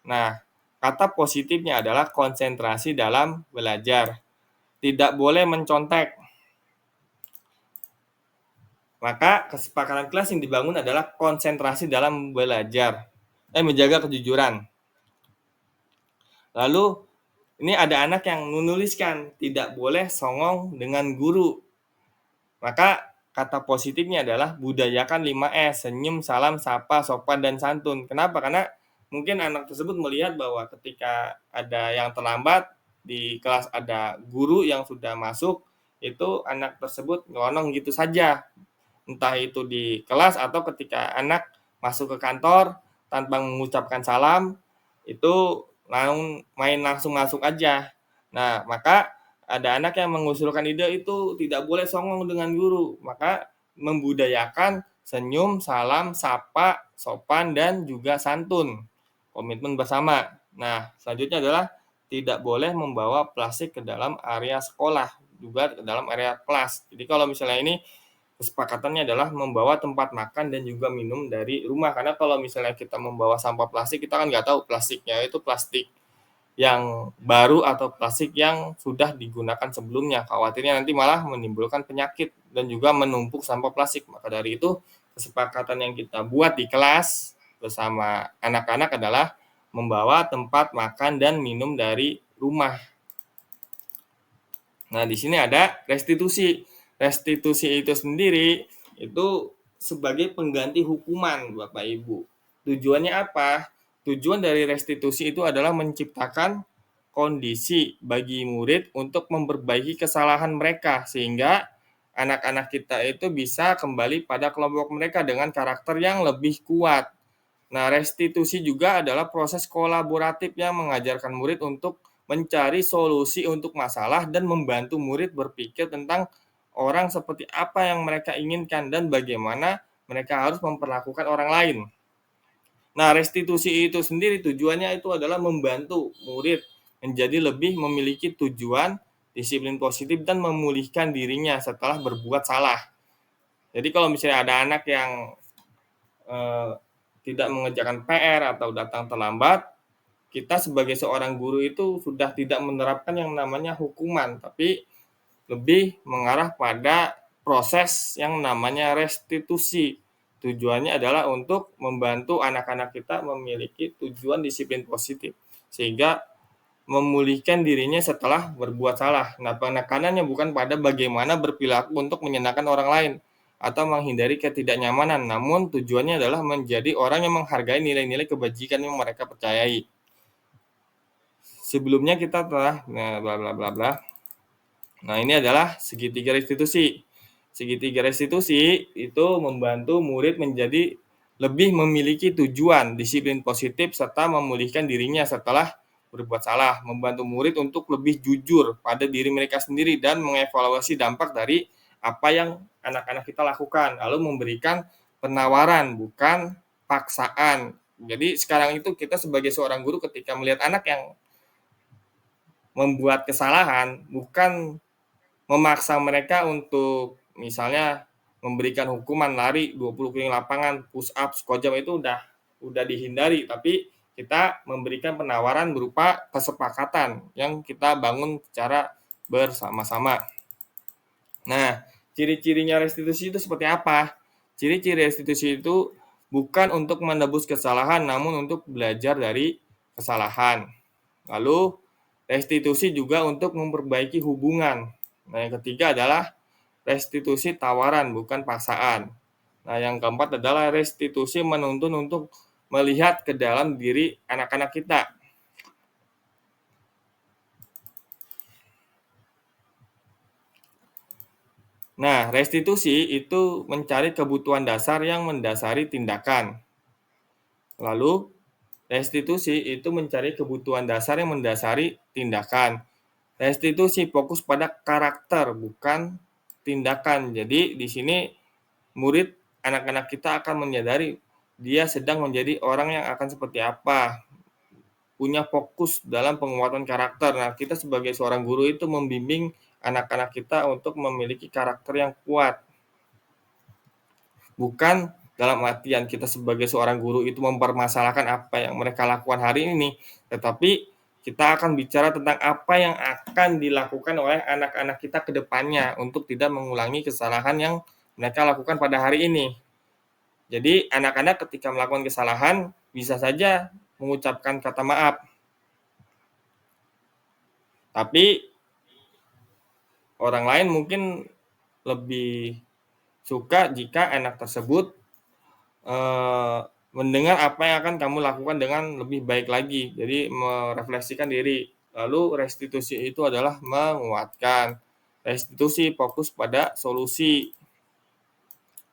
Nah, kata positifnya adalah konsentrasi dalam belajar. Tidak boleh mencontek. Maka kesepakatan kelas yang dibangun adalah konsentrasi dalam belajar. Menjaga kejujuran. Lalu ini ada anak yang menuliskan tidak boleh songong dengan guru. Maka kata positifnya adalah budayakan 5S, senyum, salam, sapa, sopan, dan santun. Kenapa? Karena mungkin anak tersebut melihat bahwa ketika ada yang terlambat, di kelas ada guru yang sudah masuk, itu anak tersebut ngelonong gitu saja. Entah itu di kelas atau ketika anak masuk ke kantor tanpa mengucapkan salam, itu main langsung masuk aja. Nah, maka ada anak yang mengusulkan ide itu tidak boleh songong dengan guru, maka membudayakan senyum, salam, sapa, sopan, dan juga santun. Komitmen bersama. Nah, selanjutnya adalah tidak boleh membawa plastik ke dalam area sekolah, juga ke dalam area kelas. Jadi kalau misalnya ini kesepakatannya adalah membawa tempat makan dan juga minum dari rumah. Karena kalau misalnya kita membawa sampah plastik, kita kan nggak tahu plastiknya itu plastik yang baru atau plastik yang sudah digunakan sebelumnya. Khawatirnya nanti malah menimbulkan penyakit dan juga menumpuk sampah plastik. Maka dari itu, kesepakatan yang kita buat di kelas bersama anak-anak adalah membawa tempat makan dan minum dari rumah. Nah, di sini ada restitusi. Restitusi itu sendiri itu sebagai pengganti hukuman, Bapak Ibu. Tujuannya apa? Tujuan dari restitusi itu adalah menciptakan kondisi bagi murid untuk memperbaiki kesalahan mereka sehingga anak-anak kita itu bisa kembali pada kelompok mereka dengan karakter yang lebih kuat. Nah, restitusi juga adalah proses kolaboratif yang mengajarkan murid untuk mencari solusi untuk masalah dan membantu murid berpikir tentang orang seperti apa yang mereka inginkan dan bagaimana mereka harus memperlakukan orang lain. Nah, restitusi itu sendiri tujuannya itu adalah membantu murid menjadi lebih memiliki tujuan, disiplin positif, dan memulihkan dirinya setelah berbuat salah. Jadi kalau misalnya ada anak yang eh, tidak mengerjakan PR atau datang terlambat, kita sebagai seorang guru itu sudah tidak menerapkan yang namanya hukuman, tapi lebih mengarah pada proses yang namanya restitusi. Tujuannya adalah untuk membantu anak-anak kita memiliki tujuan disiplin positif, sehingga memulihkan dirinya setelah berbuat salah. Nah, penekanannya bukan pada bagaimana berperilaku untuk menyenangkan orang lain atau menghindari ketidaknyamanan, namun tujuannya adalah menjadi orang yang menghargai nilai-nilai kebajikan yang mereka percayai. Sebelumnya kita telah bla bla bla bla. Nah, ini adalah segitiga restitusi. Segitiga restitusi itu membantu murid menjadi lebih memiliki tujuan, disiplin positif, serta memulihkan dirinya setelah berbuat salah, membantu murid untuk lebih jujur pada diri mereka sendiri dan mengevaluasi dampak dari apa yang anak-anak kita lakukan, lalu memberikan penawaran, bukan paksaan. Jadi sekarang itu kita sebagai seorang guru ketika melihat anak yang membuat kesalahan, bukan memaksa mereka untuk misalnya memberikan hukuman lari 20 keliling lapangan, push up, squat jump itu udah dihindari, tapi kita memberikan penawaran berupa kesepakatan yang kita bangun secara bersama-sama. Nah, ciri-cirinya restitusi itu seperti apa? Ciri-ciri restitusi itu bukan untuk menebus kesalahan, namun untuk belajar dari kesalahan. Lalu, restitusi juga untuk memperbaiki hubungan. Nah, yang ketiga adalah restitusi tawaran, bukan paksaan. Nah, yang keempat adalah restitusi menuntun untuk melihat ke dalam diri anak-anak kita. Nah, restitusi itu mencari kebutuhan dasar yang mendasari tindakan. Lalu, restitusi itu mencari kebutuhan dasar yang mendasari tindakan. Restitusi fokus pada karakter, bukan tindakan. Jadi, di sini murid anak-anak kita akan menyadari dia sedang menjadi orang yang akan seperti apa, punya fokus dalam penguatan karakter. Nah, kita sebagai seorang guru itu membimbing anak-anak kita untuk memiliki karakter yang kuat. Bukan dalam artian kita sebagai seorang guru itu mempermasalahkan apa yang mereka lakukan hari ini, tetapi kita akan bicara tentang apa yang akan dilakukan oleh anak-anak kita ke depannya untuk tidak mengulangi kesalahan yang mereka lakukan pada hari ini. Jadi anak-anak ketika melakukan kesalahan bisa saja mengucapkan kata maaf. Tapi orang lain mungkin lebih suka jika anak tersebut mendengar apa yang akan kamu lakukan dengan lebih baik lagi. Jadi merefleksikan diri. Lalu restitusi itu adalah menguatkan. Restitusi fokus pada solusi.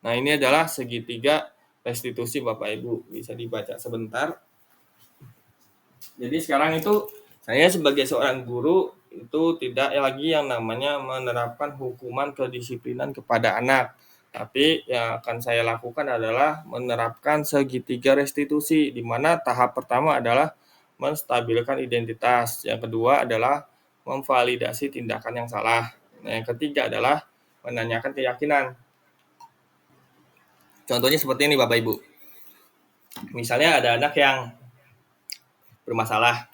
Nah, ini adalah segitiga restitusi Bapak Ibu. Bisa dibaca sebentar. Jadi sekarang itu saya sebagai seorang guru itu tidak lagi yang namanya menerapkan hukuman kedisiplinan kepada anak. Tapi yang akan saya lakukan adalah menerapkan segitiga restitusi, di mana tahap pertama adalah menstabilkan identitas, yang kedua adalah memvalidasi tindakan yang salah. Nah, yang ketiga adalah menanyakan keyakinan. Contohnya seperti ini Bapak Ibu. Misalnya ada anak yang bermasalah.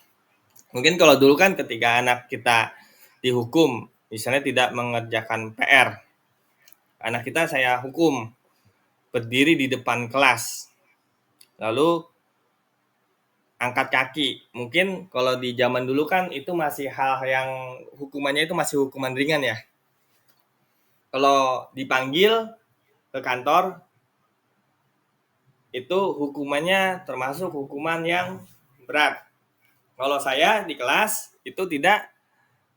Mungkin kalau dulu kan ketika anak kita dihukum, misalnya tidak mengerjakan PR, anak kita saya hukum berdiri di depan kelas, lalu angkat kaki. Mungkin kalau di zaman dulu kan itu masih hal yang hukumannya itu masih hukuman ringan ya. Kalau dipanggil ke kantor, itu hukumannya termasuk hukuman yang berat. Kalau saya di kelas itu tidak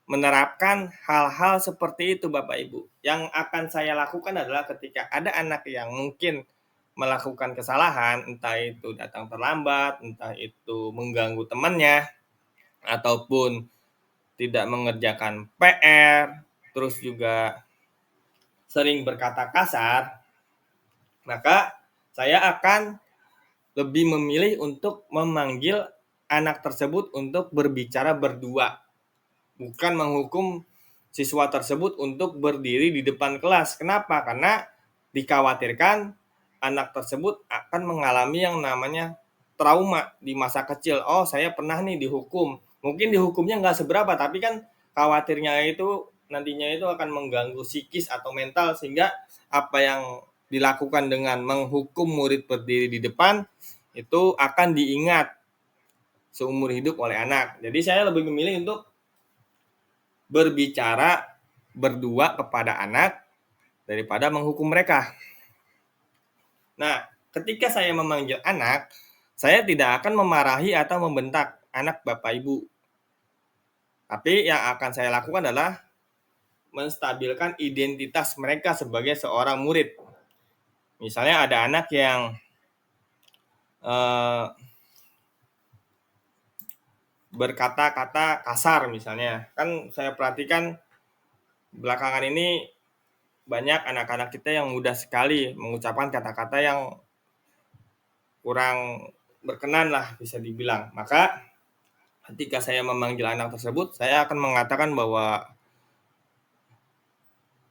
menerapkan hal-hal seperti itu Bapak Ibu. Yang akan saya lakukan adalah ketika ada anak yang mungkin melakukan kesalahan, entah itu datang terlambat, entah itu mengganggu temannya, ataupun tidak mengerjakan PR, terus juga sering berkata kasar, maka saya akan lebih memilih untuk memanggil anak tersebut untuk berbicara berdua, bukan menghukum siswa tersebut untuk berdiri di depan kelas. Kenapa? Karena dikhawatirkan anak tersebut akan mengalami yang namanya trauma di masa kecil. Oh, saya pernah nih dihukum. Mungkin dihukumnya nggak seberapa, tapi kan khawatirnya itu nantinya itu akan mengganggu psikis atau mental, sehingga apa yang dilakukan dengan menghukum murid berdiri di depan itu akan diingat seumur hidup oleh anak. Jadi saya lebih memilih untuk berbicara berdua kepada anak daripada menghukum mereka. Nah, ketika saya memanggil anak, saya tidak akan memarahi atau membentak anak Bapak Ibu. Tapi yang akan saya lakukan adalah menstabilkan identitas mereka sebagai seorang murid. Misalnya ada anak yang berkata-kata kasar misalnya. Kan saya perhatikan belakangan ini banyak anak-anak kita yang mudah sekali mengucapkan kata-kata yang kurang berkenan lah bisa dibilang. Maka ketika saya memanggil anak tersebut, saya akan mengatakan bahwa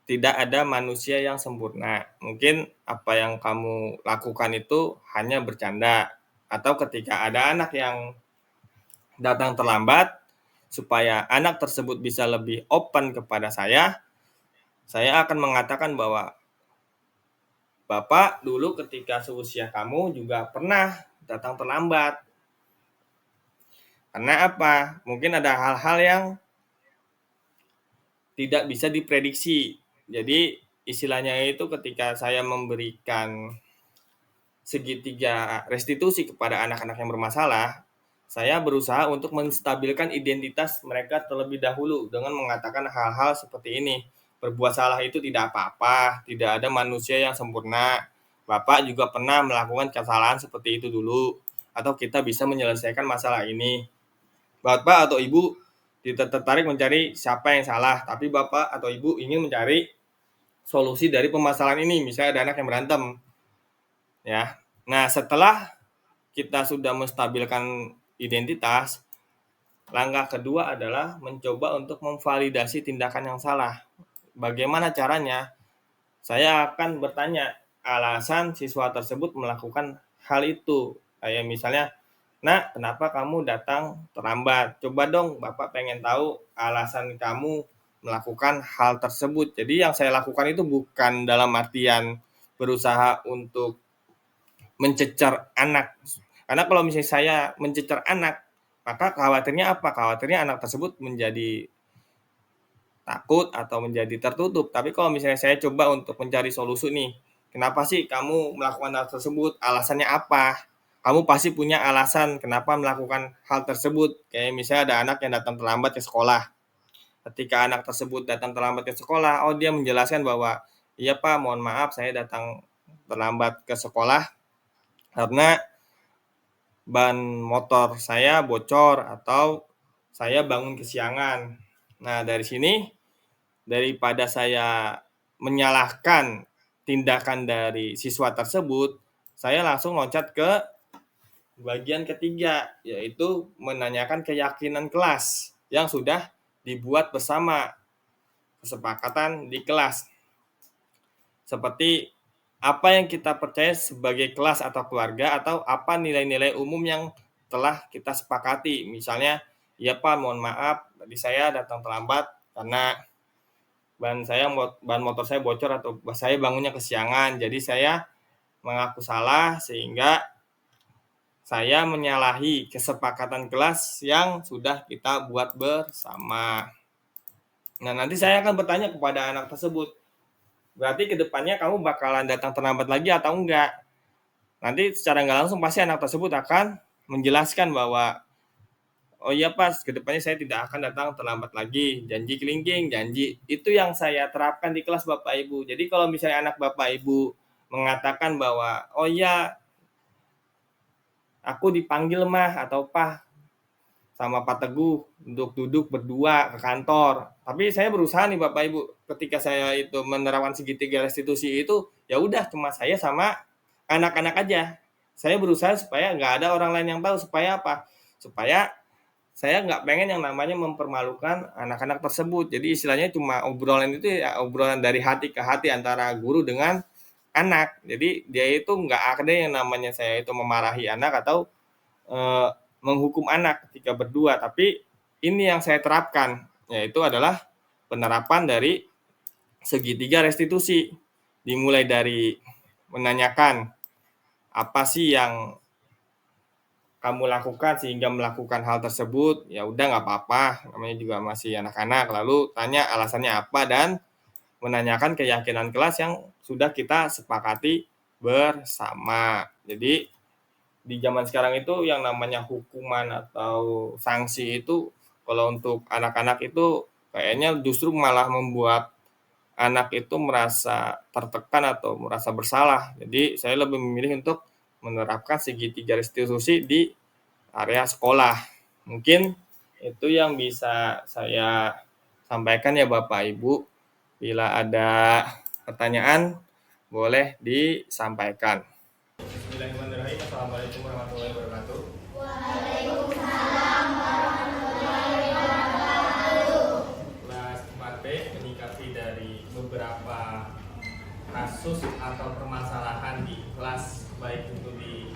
tidak ada manusia yang sempurna. Mungkin apa yang kamu lakukan itu hanya bercanda. Atau ketika ada anak yang datang terlambat, supaya anak tersebut bisa lebih open kepada saya akan mengatakan bahwa Bapak dulu ketika seusia kamu juga pernah datang terlambat. Karena apa? Mungkin ada hal-hal yang tidak bisa diprediksi. Jadi istilahnya itu ketika saya memberikan segitiga restitusi kepada anak-anak yang bermasalah, saya berusaha untuk menstabilkan identitas mereka terlebih dahulu dengan mengatakan hal-hal seperti ini. Berbuat salah itu tidak apa-apa, tidak ada manusia yang sempurna. Bapak juga pernah melakukan kesalahan seperti itu dulu, atau kita bisa menyelesaikan masalah ini. Bapak atau Ibu tidak tertarik mencari siapa yang salah, tapi Bapak atau Ibu ingin mencari solusi dari permasalahan ini. Misalnya ada anak yang berantem, ya. Nah, setelah kita sudah menstabilkan identitas, langkah kedua adalah mencoba untuk memvalidasi tindakan yang salah. Bagaimana caranya? Saya akan bertanya alasan siswa tersebut melakukan hal itu. Kayak misalnya, "Nak, kenapa kamu datang terlambat? Coba dong Bapak pengen tahu alasan kamu melakukan hal tersebut." Jadi yang saya lakukan itu bukan dalam artian berusaha untuk mencecar anak. Karena kalau misalnya saya mencecar anak, maka khawatirnya apa? Khawatirnya anak tersebut menjadi takut atau menjadi tertutup. Tapi kalau misalnya saya coba untuk mencari solusi nih, kenapa sih kamu melakukan hal tersebut? Alasannya apa? Kamu pasti punya alasan kenapa melakukan hal tersebut. Kayak misalnya ada anak yang datang terlambat ke sekolah. Ketika anak tersebut datang terlambat ke sekolah, oh dia menjelaskan bahwa, iya Pak, mohon maaf saya datang terlambat ke sekolah karena ban motor saya bocor atau saya bangun kesiangan. Nah, dari sini daripada saya menyalahkan tindakan dari siswa tersebut, saya langsung loncat ke bagian ketiga, yaitu menanyakan keyakinan kelas yang sudah dibuat bersama kesepakatan di kelas. Seperti apa yang kita percaya sebagai kelas atau keluarga, atau apa nilai-nilai umum yang telah kita sepakati. Misalnya, ya Pak, mohon maaf, tadi saya datang terlambat karena ban motor saya bocor atau saya bangunnya kesiangan. Jadi saya mengaku salah sehingga saya menyalahi kesepakatan kelas yang sudah kita buat bersama. Nah, nanti saya akan bertanya kepada anak tersebut, berarti kedepannya kamu bakalan datang terlambat lagi atau enggak? Nanti secara nggak langsung pasti anak tersebut akan menjelaskan bahwa, oh iya Pak, kedepannya saya tidak akan datang terlambat lagi, janji kelingking, janji. Itu yang saya terapkan di kelas Bapak Ibu. Jadi kalau misalnya anak Bapak Ibu mengatakan bahwa, oh iya, aku dipanggil mah atau Pak sama Pak Teguh untuk duduk berdua ke kantor. Tapi saya berusaha nih Bapak Ibu, ketika saya itu menerapkan segitiga restitusi itu, ya udah cuma saya sama anak-anak aja. Saya berusaha supaya nggak ada orang lain yang tahu. Supaya apa? Supaya saya nggak pengen yang namanya mempermalukan anak-anak tersebut. Jadi istilahnya cuma obrolan itu ya obrolan dari hati ke hati antara guru dengan anak. Jadi dia itu nggak ada yang namanya saya itu memarahi anak atau menghukum anak ketika berdua. Tapi ini yang saya terapkan, yaitu adalah penerapan dari segitiga restitusi. Dimulai dari menanyakan apa sih yang kamu lakukan sehingga melakukan hal tersebut, ya udah nggak apa-apa, namanya juga masih anak-anak. Lalu tanya alasannya apa dan menanyakan keyakinan kelas yang sudah kita sepakati bersama. Jadi di zaman sekarang itu yang namanya hukuman atau sanksi itu kalau untuk anak-anak itu kayaknya justru malah membuat anak itu merasa tertekan atau merasa bersalah. Jadi saya lebih memilih untuk menerapkan segitiga restitusi di area sekolah. Mungkin itu yang bisa saya sampaikan ya Bapak Ibu. Bila ada pertanyaan boleh disampaikan. Bismillahirrahmanirrahim. Assalamualaikum warahmatullahi wabarakatuh. Waalaikumsalam warahmatullahi wabarakatuh. Kelas 4B menyikapi dari beberapa kasus atau permasalahan di kelas, baik itu di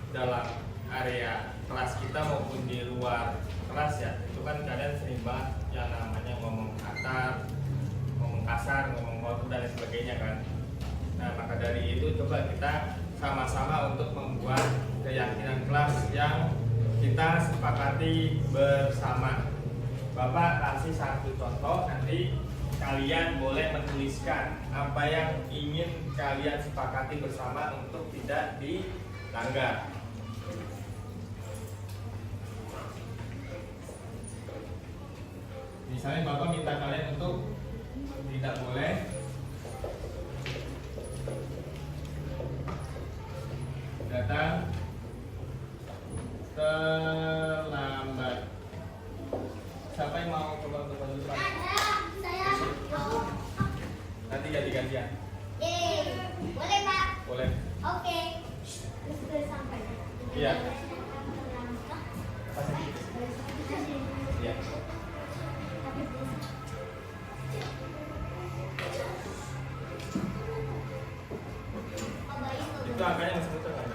dalam area kelas kita maupun di luar kelas ya. Itu kan kadang sering banget yang namanya ngomong kasar, ngomong kotor dan sebagainya kan. Nah, maka dari itu coba kita sama-sama untuk membuat keyakinan kelas yang kita sepakati bersama. Bapak kasih satu contoh, nanti kalian boleh menuliskan apa yang ingin kalian sepakati bersama untuk tidak dilanggar. Misalnya Bapak minta kalian untuk tidak boleh datang terlambat. Siapa yang mau coba untuk bantu Pak? Saya mau. Nanti ganti-gantian. Boleh Pak? Boleh. Oke. Sudah sampai. Iya. Iya. Itu angkanya masih muter kan?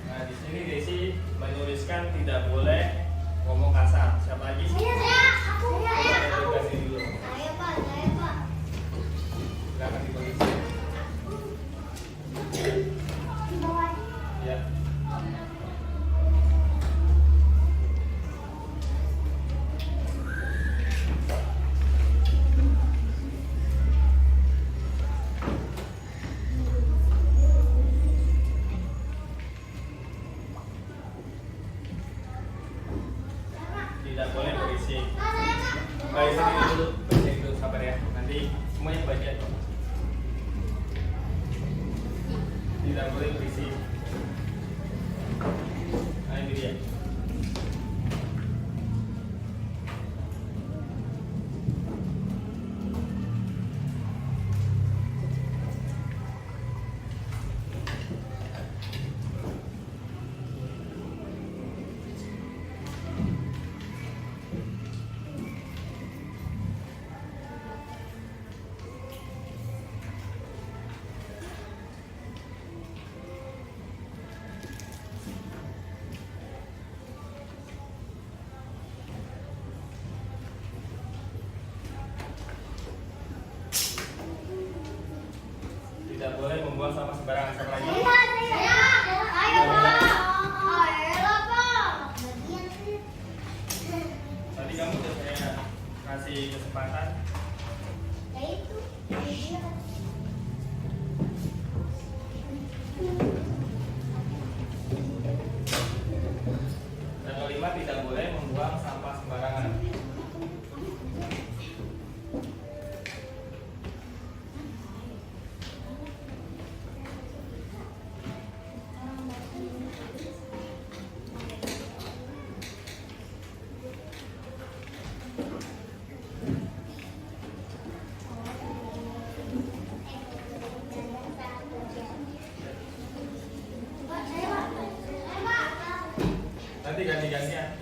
Nah, di sini Desi menuliskan tidak boleh ngomong kasar. Siapa lagi? Saya. Coba edukasi dulu. Saya Pak. Baik, saya dulu, bersihin dulu, sabar ya. Nanti semuanya bagian kok. Tidak boleh berisik. Nah, ini dia. Tidak boleh membuang sampah sembarangan. Sama lagi. Ayo, Pak. Ayo, Pak. Tadi kamu udah saya kasih kesempatan. Ya itu. Dan kelima, tidak boleh membuang sampah sembarangan. Nanti ganti-gantian.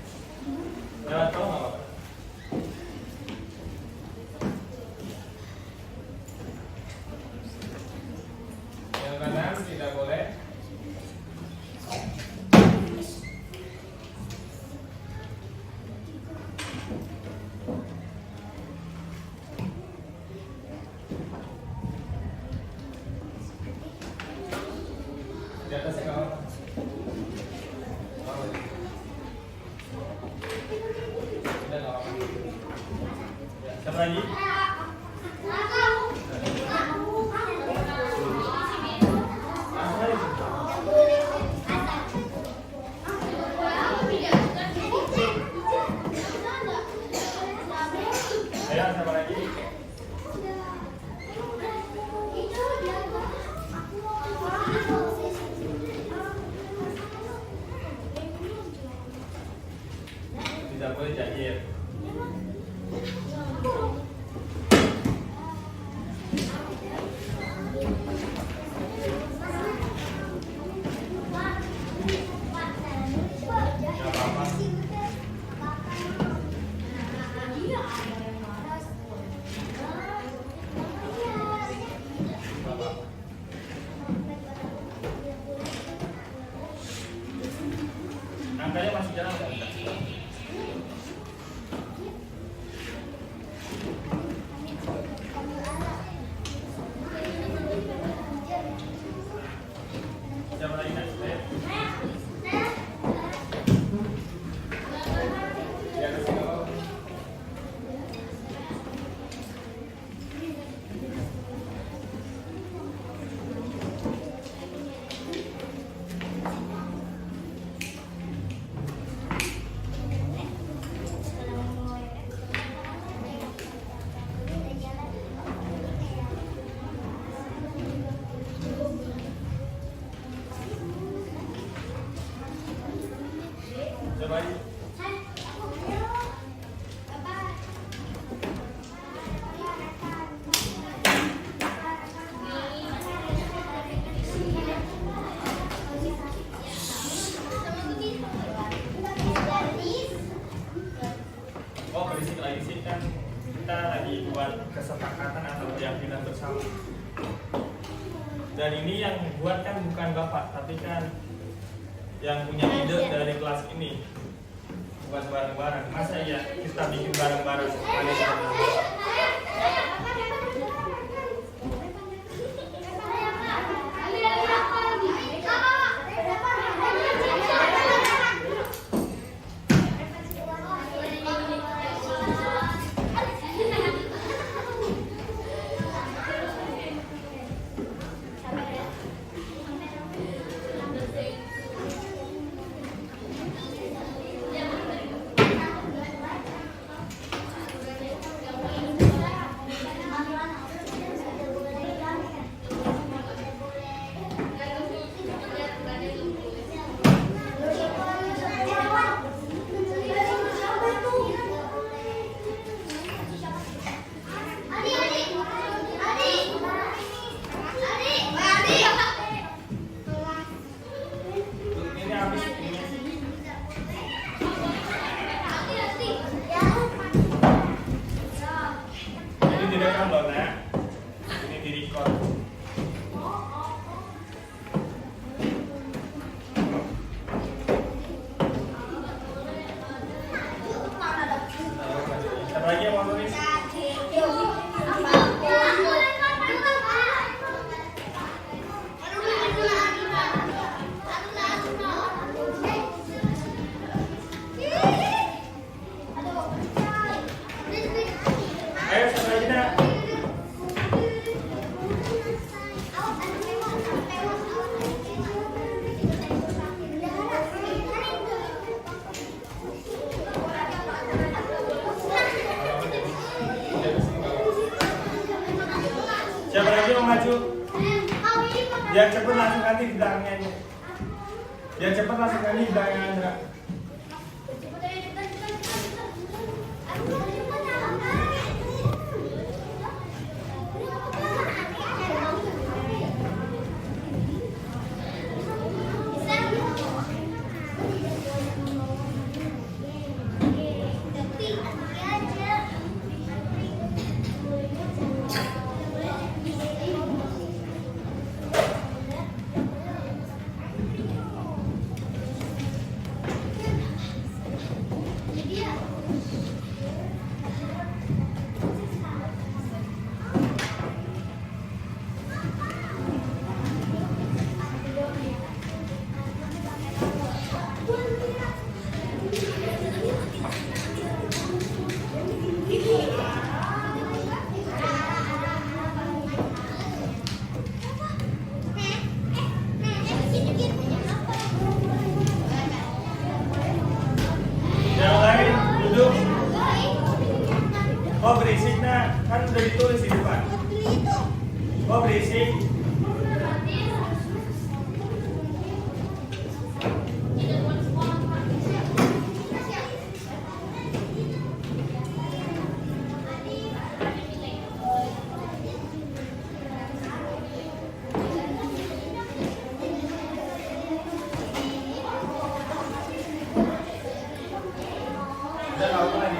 Lewat kau nggak apa-apa. Yang kanan tidak boleh. Di atasnya nggak apa-apa. Udah nggak apa-apa. Ya, siapa lagi? Ayo, siapa lagi? Tidak boleh jahit. Nggak apa-apa. Nggak apa-apa. Angkanya masih jalan nggak? Enggak. Siapa lagi nak? Saya. Di atas nggak apa-apa. Siapa lagi? Oh, berisik lagi sih kan kita lagi buat kesepakatan atau keyakinan bersama. Dan ini yang buat kan bukan Bapak, tapi kan yang punya ide dari kelas ini. Bukan bareng-bareng. Masa ya kita bikin bareng-bareng? Ayo maju. Biar cepet langsung ganti di belakangnya aja. Biar cepet langsung ganti di belakangnya Andra. Yang lain duduk. Oh berisik nah, kan udah ditulis di depan. Oh berisik. Udah nggak apa lagi.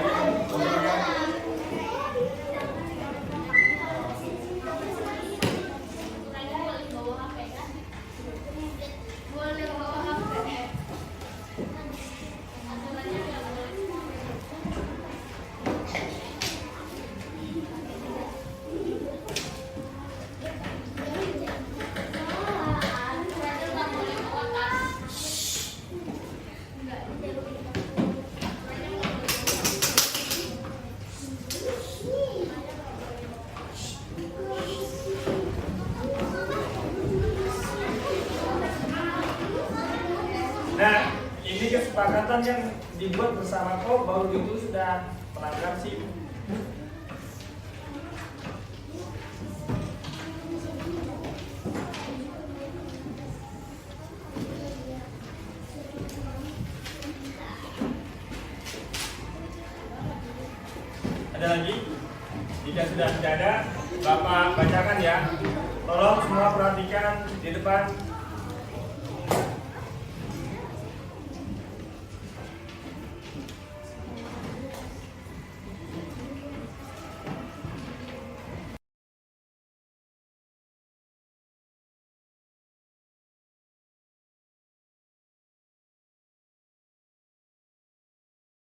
Nah, ini kesepakatan yang dibuat bersama kok baru itu sudah pelanggar sih. Ada lagi? Jika sudah tidak ada, Bapak bacakan ya. Tolong semua perhatikan di depan.